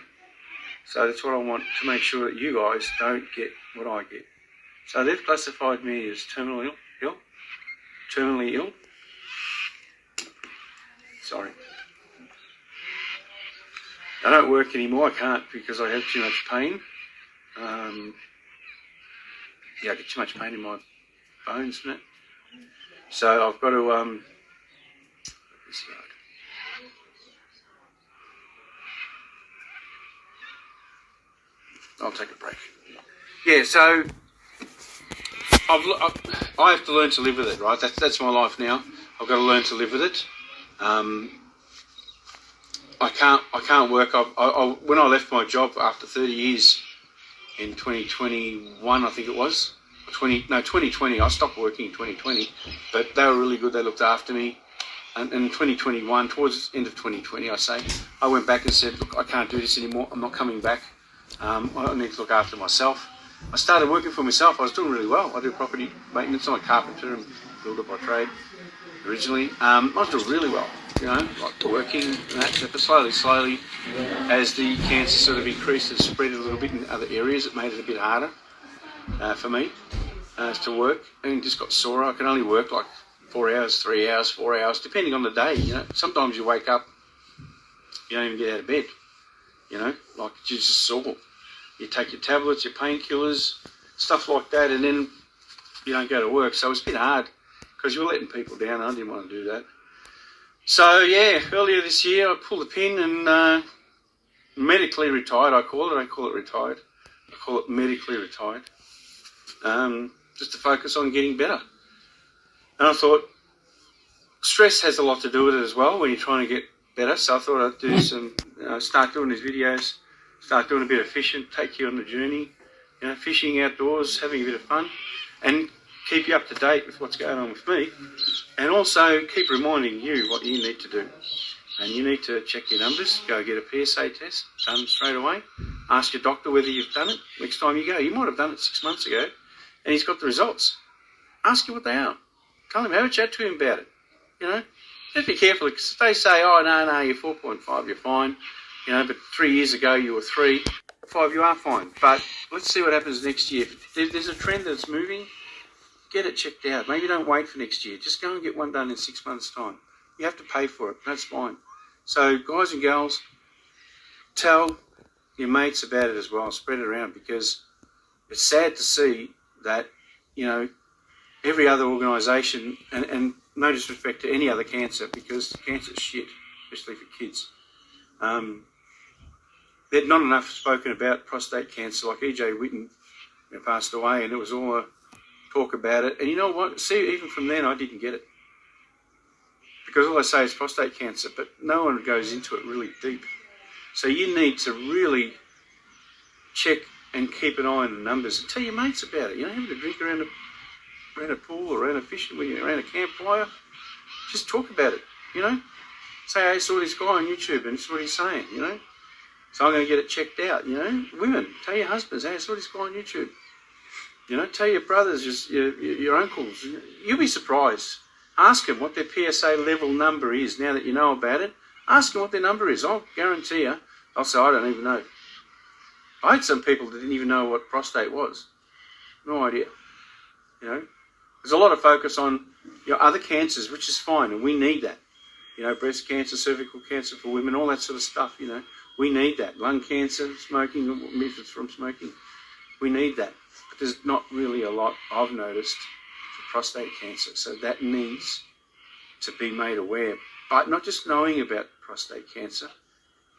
So that's what I want, to make sure that you guys don't get what I get. So they've classified me as terminally ill. Sorry. I don't work anymore. I can't because I have too much pain. Yeah, I get too much pain in my bones, isn't it? So I've got to I'll take a break. Yeah, so I have to learn to live with it, right? That's my life now. I've got to learn to live with it. I can't work. When I left my job after 30 years in 2021, I think it was 2020. I stopped working in 2020, but they were really good. They looked after me. And in 2021, towards the end of 2020, I went back and said, look, I can't do this anymore. I'm not coming back. I need to look after myself. I started working for myself. I was doing really well. I do property maintenance. I'm a carpenter and builder by trade originally. I was doing really well, you know, like working and that. But slowly, as the cancer sort of increased and spread a little bit in other areas, it made it a bit harder for me to work, and just got sore. I can only work like 4 hours, 3 hours, 4 hours, depending on the day, you know. Sometimes you wake up, you don't even get out of bed, you know, like you're just sore. You take your tablets, your painkillers, stuff like that, and then you don't go to work. So it's a bit hard because you're letting people down. I didn't want to do that. So yeah, earlier this year I pulled the pin and medically retired, I call it. I don't call it retired. I call it medically retired. Just to focus on getting better. And I thought stress has a lot to do with it as well when you're trying to get better. So I thought I'd do some, start doing these videos, start doing a bit of fishing, take you on the journey, you know, fishing outdoors, having a bit of fun, and keep you up to date with what's going on with me, and also keep reminding you what you need to do. And you need to check your numbers, go get a PSA test done straight away, ask your doctor whether you've done it next time you go. You might have done it 6 months ago, and he's got the results. Ask him what they are. Tell him, have a chat to him about it, you know. Just be careful, because if they say, oh, no, you're 4.5, you're fine, you know, but 3 years ago you were 3, 5, you are fine. But let's see what happens next year. If there's a trend that's moving, get it checked out. Maybe don't wait for next year. Just go and get one done in 6 months' time. You have to pay for it. That's fine. So, guys and girls, tell your mates about it as well. Spread it around, because it's sad to see that, you know, every other organisation, and no disrespect to any other cancer, because cancer is shit, especially for kids. There's not enough spoken about prostate cancer. Like E.J. Whitten passed away, and it was all a talk about it. And you know what? See, even from then, I didn't get it. Because all I say is prostate cancer, but no one goes into it really deep. So you need to really check and keep an eye on the numbers, and tell your mates about it. You know, having a drink around a pool or around a fishing, when you're around a campfire, just talk about it, you know. Say, hey, I saw this guy on YouTube and this is what he's saying, you know. So I'm going to get it checked out, you know. Women, tell your husbands, hey, I saw this guy on YouTube. You know, tell your brothers, your uncles. You'll be surprised. Ask them what their PSA level number is now that you know about it. Ask them what their number is. I'll guarantee you, I'll say, I don't even know. I had some people that didn't even know what prostate was. No idea. You know, there's a lot of focus on, you know, other cancers, which is fine, and we need that. You know, breast cancer, cervical cancer for women, all that sort of stuff, you know. We need that. Lung cancer, smoking, methods from smoking. We need that. But there's not really a lot I've noticed for prostate cancer. So that needs to be made aware. But not just knowing about prostate cancer,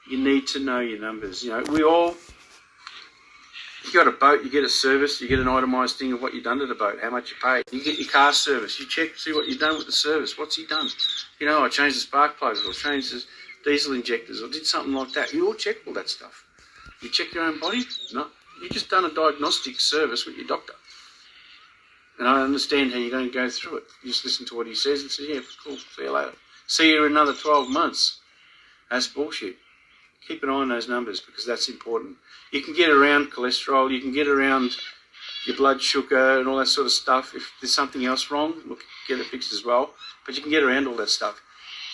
you need to know your numbers. You know, we all, you got a boat, you get a service, you get an itemised thing of what you've done to the boat, how much you pay. You get your car service, you check, see what you've done with the service. What's he done? You know, I changed the spark plugs, or changed the diesel injectors, or did something like that. You all check all that stuff. You check your own body? No. You just done a diagnostic service with your doctor. And I understand how you're going to go through it. You just listen to what he says and say, yeah, cool, see you later. See you in another 12 months. That's bullshit. Keep an eye on those numbers, because that's important. You can get around cholesterol, you can get around your blood sugar and all that sort of stuff. If there's something else wrong, look, get it fixed as well. But you can get around all that stuff.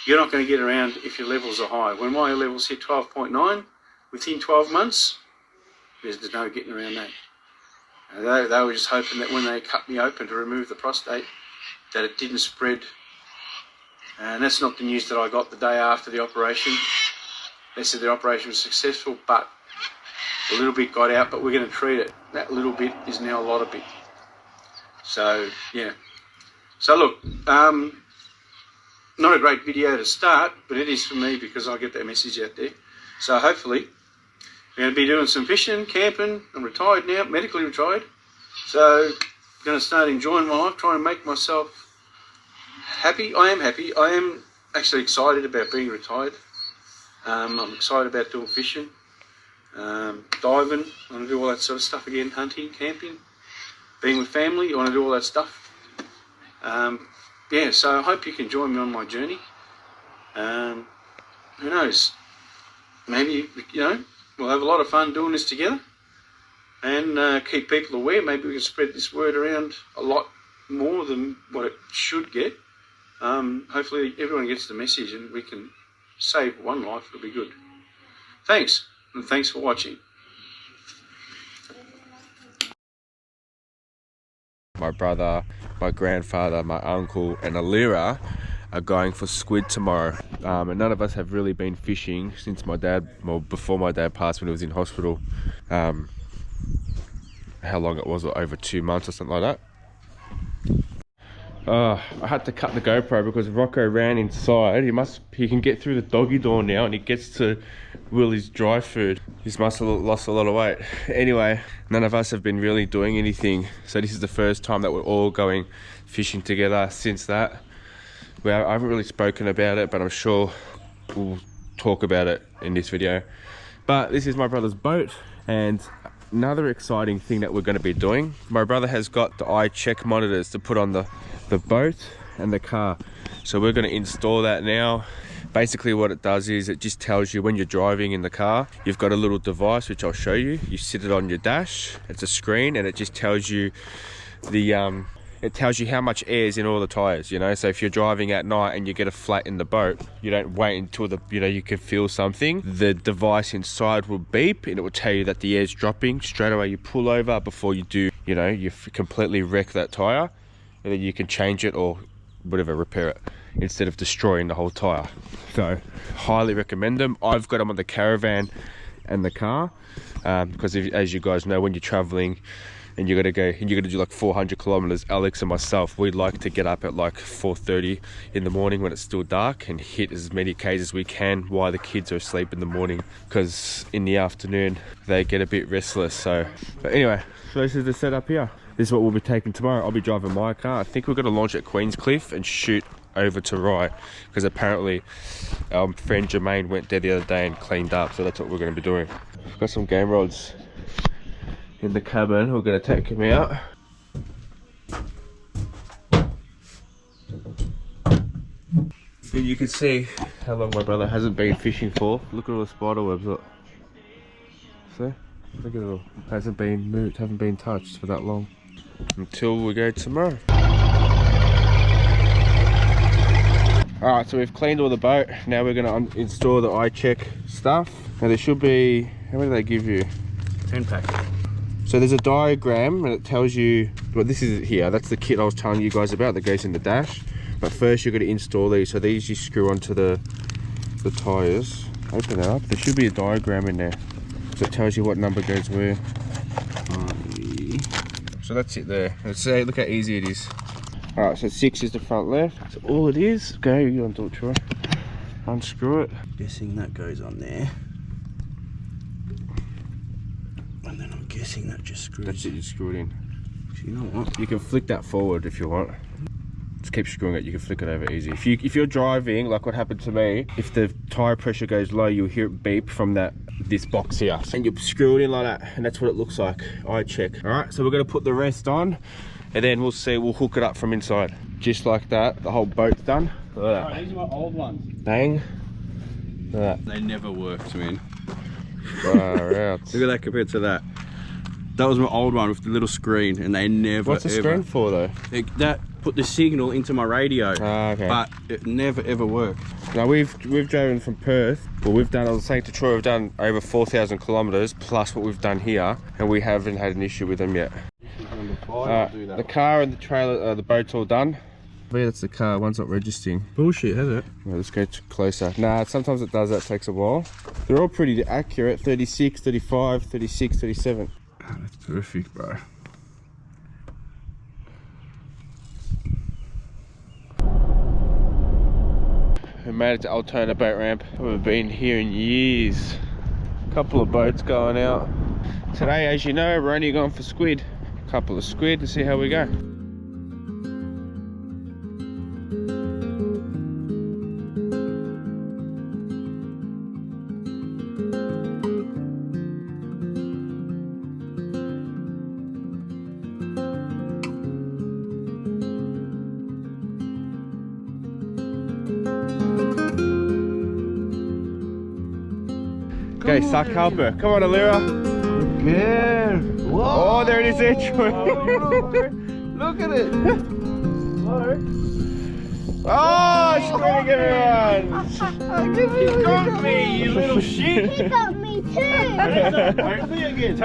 You're not going to get around if your levels are high. When my levels hit 12.9 within 12 months, there's no getting around that. They were just hoping that when they cut me open to remove the prostate, that it didn't spread. And that's not the news that I got the day after the operation. They said the operation was successful, but a little bit got out, but we're going to treat it. That little bit is now a lot of bit. So, yeah. So, look, not a great video to start, but it is for me because I get that message out there. So, hopefully, we're going to be doing some fishing, camping. I'm retired now, medically retired. So, I'm going to start enjoying my life, trying to make myself happy. I am happy. I am actually excited about being retired. I'm excited about doing fishing, diving. I want to do all that sort of stuff again, hunting, camping, being with family. I want to do all that stuff. Yeah, so I hope you can join me on my journey. Who knows? Maybe, we'll have a lot of fun doing this together and keep people aware. Maybe we can spread this word around a lot more than what it should get. Hopefully everyone gets the message and we can save one life. It'll be good. Thanks, and thanks for watching. My brother, my grandfather, my uncle and Alira are going for squid tomorrow. And none of us have really been fishing since my dad, well, before my dad passed when he was in hospital. How long it was, over 2 months or something like that. I had to cut the GoPro because Rocco ran inside. He can get through the doggy door now and he gets to Willie's dry food. He must have lost a lot of weight. Anyway, none of us have been really doing anything. So this is the first time that we're all going fishing together since that. Well, I haven't really spoken about it, but I'm sure we'll talk about it in this video. But this is my brother's boat, and another exciting thing that we're going to be doing. My brother has got the eye check monitors to put on the boat and the car, so we're going to install that now. Basically what it does is it just tells you when you're driving in the car. You've got a little device which I'll show you. You sit it on your dash, it's a screen, and it just tells you it tells you how much air is in all the tires, so if you're driving at night and you get a flat in the boat, you don't wait until you can feel something. The device inside will beep and it will tell you that the air's dropping. Straight away you pull over before you do, you completely wreck that tire, and then you can change it or whatever, repair it, instead of destroying the whole tire. So highly recommend them. I've got them on the caravan and the car, because as you guys know, when you're traveling and you got to do like 400 kilometers, Alex and myself, we like to get up at like 4:30 in the morning when it's still dark and hit as many Ks as we can while the kids are asleep in the morning, because in the afternoon they get a bit restless. But anyway, so this is the setup here. This is what we'll be taking tomorrow. I'll be driving my car. I think we're going to launch at Queenscliff and shoot over to Rye, because apparently our friend Jermaine went there the other day and cleaned up, so that's what we're going to be doing. Got some game rods in the cabin. We're going to take him out. And you can see how long my brother hasn't been fishing for. Look at all the spider webs. Look. See? Look at it all. Hasn't been moved, haven't been touched for that long. Until we go tomorrow. Alright, so we've cleaned all the boat. Now we're going to install the eye check stuff. Now there should be, how many do they give you? 10 pack. So there's a diagram and it tells you, well, this is it here. That's the kit I was telling you guys about that goes in the dash. But first you're going to install these. So these you screw onto the tyres. Open it up. There should be a diagram in there. So it tells you what number goes where. So that's it there. Let's say, look how easy it is. Alright, so 6 is the front left. So all it is, go, you undo it, Troy. Unscrew it. Guessing that goes on there. And then I'm guessing that just screws. That's it, you screw it in. So you know what? You can flick that forward if you want. Just keep screwing it, you can flick it over easy. If you're driving, like what happened to me, if the tyre pressure goes low, you'll hear it beep from this box here. And you screw it in like that, and that's what it looks like. Eye check. Alright, so we're going to put the rest on, and then we'll hook it up from inside. Just like that, the whole boat's done. Look at that. Oh, these are my old ones. Bang. Look at that. They never worked, man. Far out. Look at that compared to that. That was my old one with the little screen, and they never. What's the screen for though? That put the signal into my radio. Ah, okay. But it never ever worked. Now we've driven from Perth. Well, we've done, I was saying to Troy, we've done over 4,000 kilometres plus what we've done here, and we haven't had an issue with them yet. The car and the trailer, the boat's all done. Yeah, that's the car. One's not registering. Bullshit, has it? Well, let's go closer. Nah, sometimes it does that. Takes a while. They're all pretty accurate. 36, 35, 36, 37. Oh, that's perfect, bro. We made it to Altona boat ramp. We've been here in years. A couple of boats going out. Today, as you know, we're only going for squid. A couple of squid to see how we go. Okay, suck helper. Come on, Alira. Yeah. Oh, there it is there, Troy. Look at it. Oh, squirting everyone. You got me, you little shit. He got me too. Hopefully again.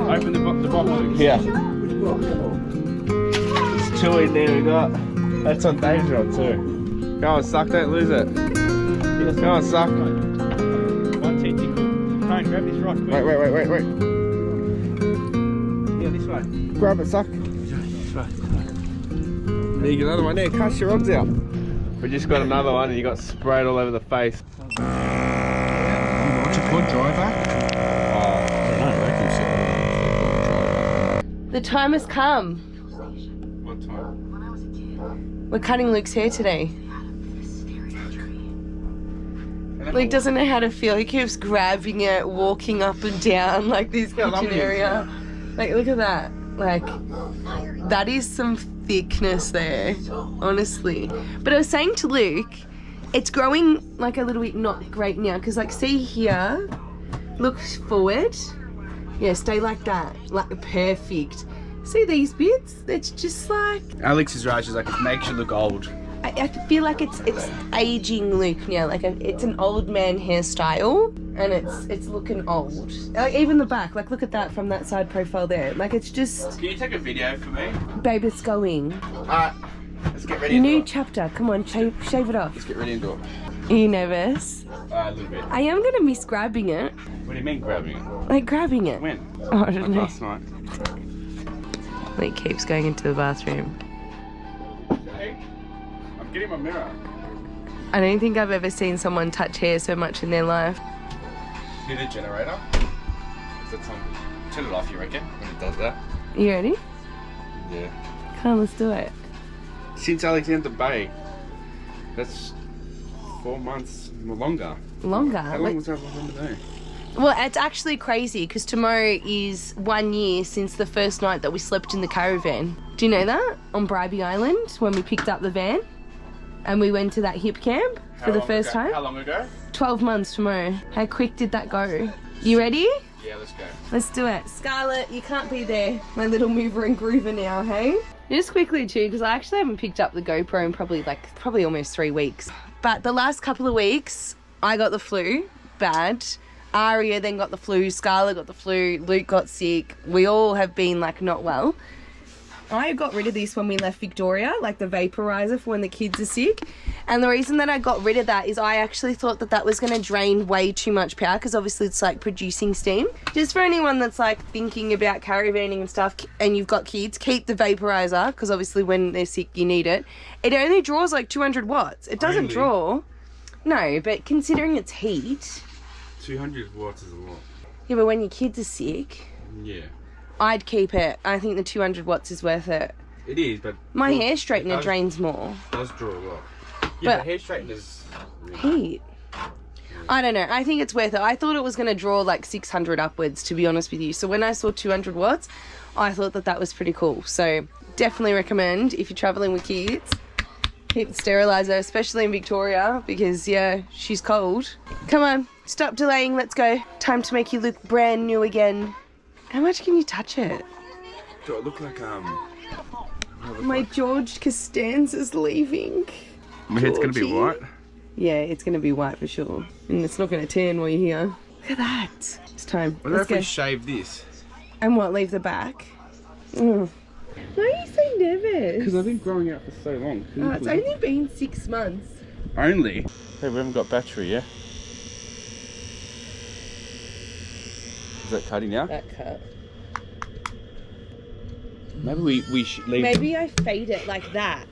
Open the box. Yeah. There's two in there we got. That's on Dave's rod too. Go on, suck, don't lose it. Go on, suck. One tentacle. Try and grab this rod quick. Wait. Yeah, this way. Grab it, suck. There you go, another one there. Cast your rods out. We just got another one and you got sprayed all over the face. What's it called? Driver? The time has come. What time? We're cutting Luke's hair today. Luke doesn't know how to feel. He keeps grabbing it, walking up and down like this kitchen area. Like, look at that. Like, that is some thickness there, honestly. But I was saying to Luke, it's growing like a little bit not great now, because like, see here, look forward. Yeah, stay like that, like perfect. See these bits? It's just like, Alex is right. She's like, it makes you look old. I feel like it's aging Luke now. Like it's an old man hairstyle, and it's looking old. Like even the back. Like look at that from that side profile there. Like it's just. Can you take a video for me? Babe, it's going. Alright, let's get ready. New chapter. Come on, shave it off. Let's get ready and do it. Are you nervous? A little bit. I am gonna miss grabbing it. What do you mean grabbing it? Like grabbing it. When? Oh, I don't know. Last night. Luke keeps going into the bathroom. Hey, I'm getting my mirror. I don't think I've ever seen someone touch hair so much in their life. Hit a generator. Is that something? Turn it off, you reckon, when it does that? You ready? Yeah. Come on, let's do it. Since Alexander Bay, that's 4 months or longer. Longer? How long was that day? Well, it's actually crazy because tomorrow is 1 year since the first night that we slept in the caravan. Do you know that? On Bribey Island, when we picked up the van and we went to that hip camp for the first time. How long ago? 12 months tomorrow. How quick did that go? You ready? Yeah, let's go. Let's do it. Scarlett, you can't be there, my little mover and groover now, hey? Just quickly too, because I actually haven't picked up the GoPro in probably almost 3 weeks. But the last couple of weeks, I got the flu, bad. Aria then got the flu, Scarlett got the flu, Luke got sick. We all have been like not well. I got rid of this when we left Victoria, like the vaporizer for when the kids are sick. And the reason that I got rid of that is I actually thought that that was going to drain way too much power, because obviously it's like producing steam. Just for anyone that's like thinking about caravanning and stuff and you've got kids, keep the vaporizer, because obviously when they're sick you need it. It only draws like 200 watts. It doesn't draw. No, but considering it's heat. 200 watts is a lot. Yeah, but when your kids are sick, Yeah. I'd keep it. I think the 200 watts is worth it. It is, but... My hair straightener drains more. It does draw a lot. Yeah, But- the hair straighteners... Heat. I don't know. I think it's worth it. I thought it was going to draw like 600 upwards, to be honest with you. So when I saw 200 watts, I thought that that was pretty cool. So definitely recommend if you're traveling with kids, Keep the sterilizer, especially in Victoria, because yeah, she's cold. Come on, stop delaying, let's go. Time to make you look brand new again. How much can you touch it? Do it look like My George Costanza's leaving. my head's gonna be Georgie. white. Yeah, it's gonna be white for sure. And it's not gonna tan while you're here. Look at that. It's time. What Let's if go. we shave this? And what, leave the back? Mm. Why are you so nervous? Because I've been growing out for so long. Oh, it's only been 6 months. Only? Hey, we haven't got battery, yeah? Is that cutting now? That cut. Maybe we should leave. Maybe I fade it like that.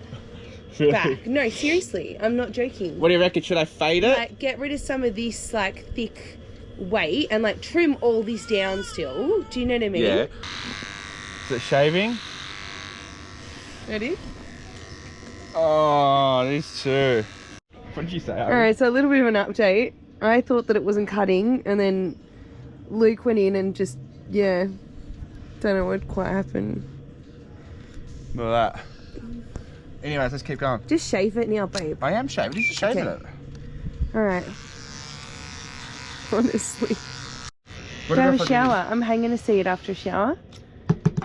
Back. No, seriously, I'm not joking. What do you reckon? Should I fade it? Like, get rid of some of this like thick weight and like trim all this down still. Do you know what I mean? Yeah. Is it shaving? Ready? Oh, these two. What did you say? Alright, so a little bit of an update. I thought that it wasn't cutting, and then Luke went in and just, yeah, don't know what quite happened. Look at that. Anyways, let's keep going. Just shave it now, babe. I am shaving. This is shaving Okay. it. Alright. Honestly. What Go have if a I do shower. I'm hanging to see it after a shower.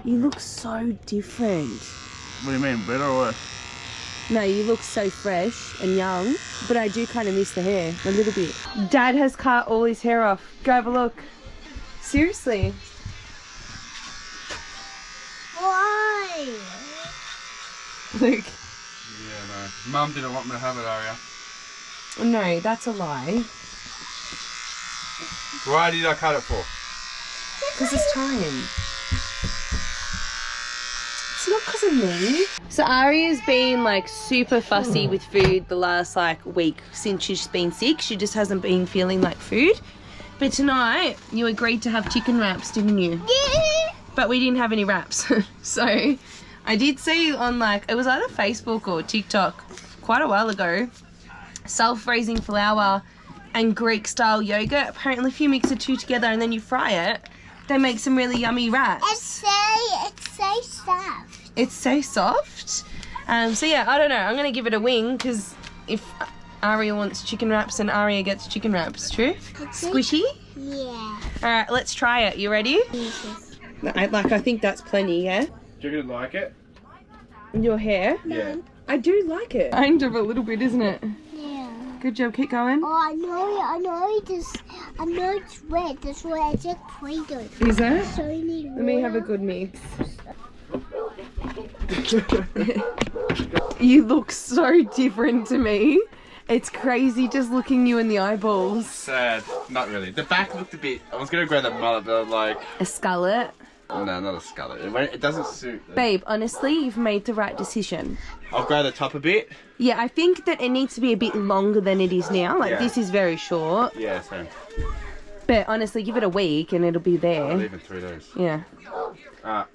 You look so different. this? What do you mean, better or worse? No, you look so fresh and young, but I do kind of miss the hair a little bit. Dad has cut all his hair off. Go have a look. Seriously. Why? Luke. Yeah, no. Mum didn't want me to have it, Aria. No, that's a lie. Why did I cut it for? Because it's time. It's not because of me. So Aria's been like super fussy with food the last like week since she's been sick. She just hasn't been feeling like food. But tonight you agreed to have chicken wraps, didn't you? Yeah. But we didn't have any wraps. So I did see on like, it was either Facebook or TikTok quite a while ago, self-raising flour and Greek style yogurt. Apparently if you mix the two together and then you fry it, they make some really yummy wraps. It's so soft. It's so soft. So yeah, I don't know. I'm gonna give it a wing because if Aria wants chicken wraps, and Aria gets chicken wraps. True? Squishy? Yeah. All right, let's try it. You ready? I think that's plenty. Yeah. Do you like it? Your hair? Yeah. I do like it. Kind of a little bit, isn't it? Yeah. Good job. Keep going. Oh, I know it's red. That's why I just prayed it. Is that? So you need Let me have a good mix. You look so different to me. It's crazy just looking you in the eyeballs. Sad. Not really. The back looked a bit. I was gonna grab the mullet, but I'm like, A skullet. oh, no, not a scarlet. It doesn't suit. Babe, honestly, you've made the right decision. I'll grow the top a bit. Yeah, I think that it needs to be a bit longer than it is now. Like, Yeah. this is very short. Yeah, same. But honestly, give it a week and it'll be Not there. even 3 days. Yeah.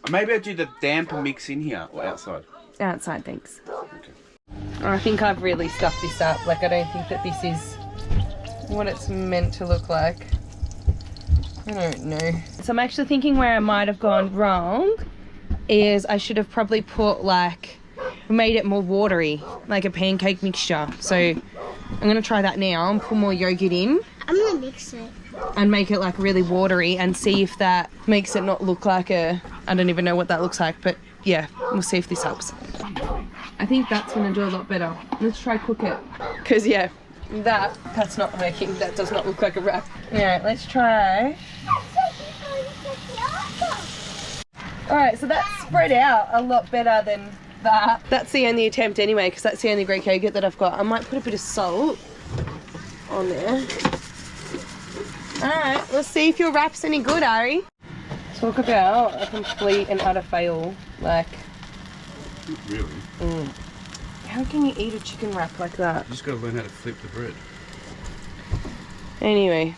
Maybe I'll do the damper mix in here or outside. Outside, thanks. I think I've really stuffed this up. Like, I don't think that this is what it's meant to look like. I don't know. So I'm actually thinking where I might have gone wrong is I should have probably put like, made it more watery, like a pancake mixture. So I'm gonna try that now and put more yogurt in I'm gonna mix it. and make it like really watery and see if that makes it not look like a, I don't even know what that looks like, but yeah, we'll see if this helps. I think that's gonna do a lot better. Let's try cook it. Cause yeah, that's not working. That does not look like a wrap. Alright, let's try. Alright, so that's spread out a lot better than that. That's the only attempt anyway, because that's the only Greek yogurt that I've got. I might put a bit of salt on there. Alright, let's see if your wrap's any good, Ari. Talk about a complete and utter fail. Like, Really? how can you eat a chicken wrap like that? You just gotta learn how to flip the bread. Anyway.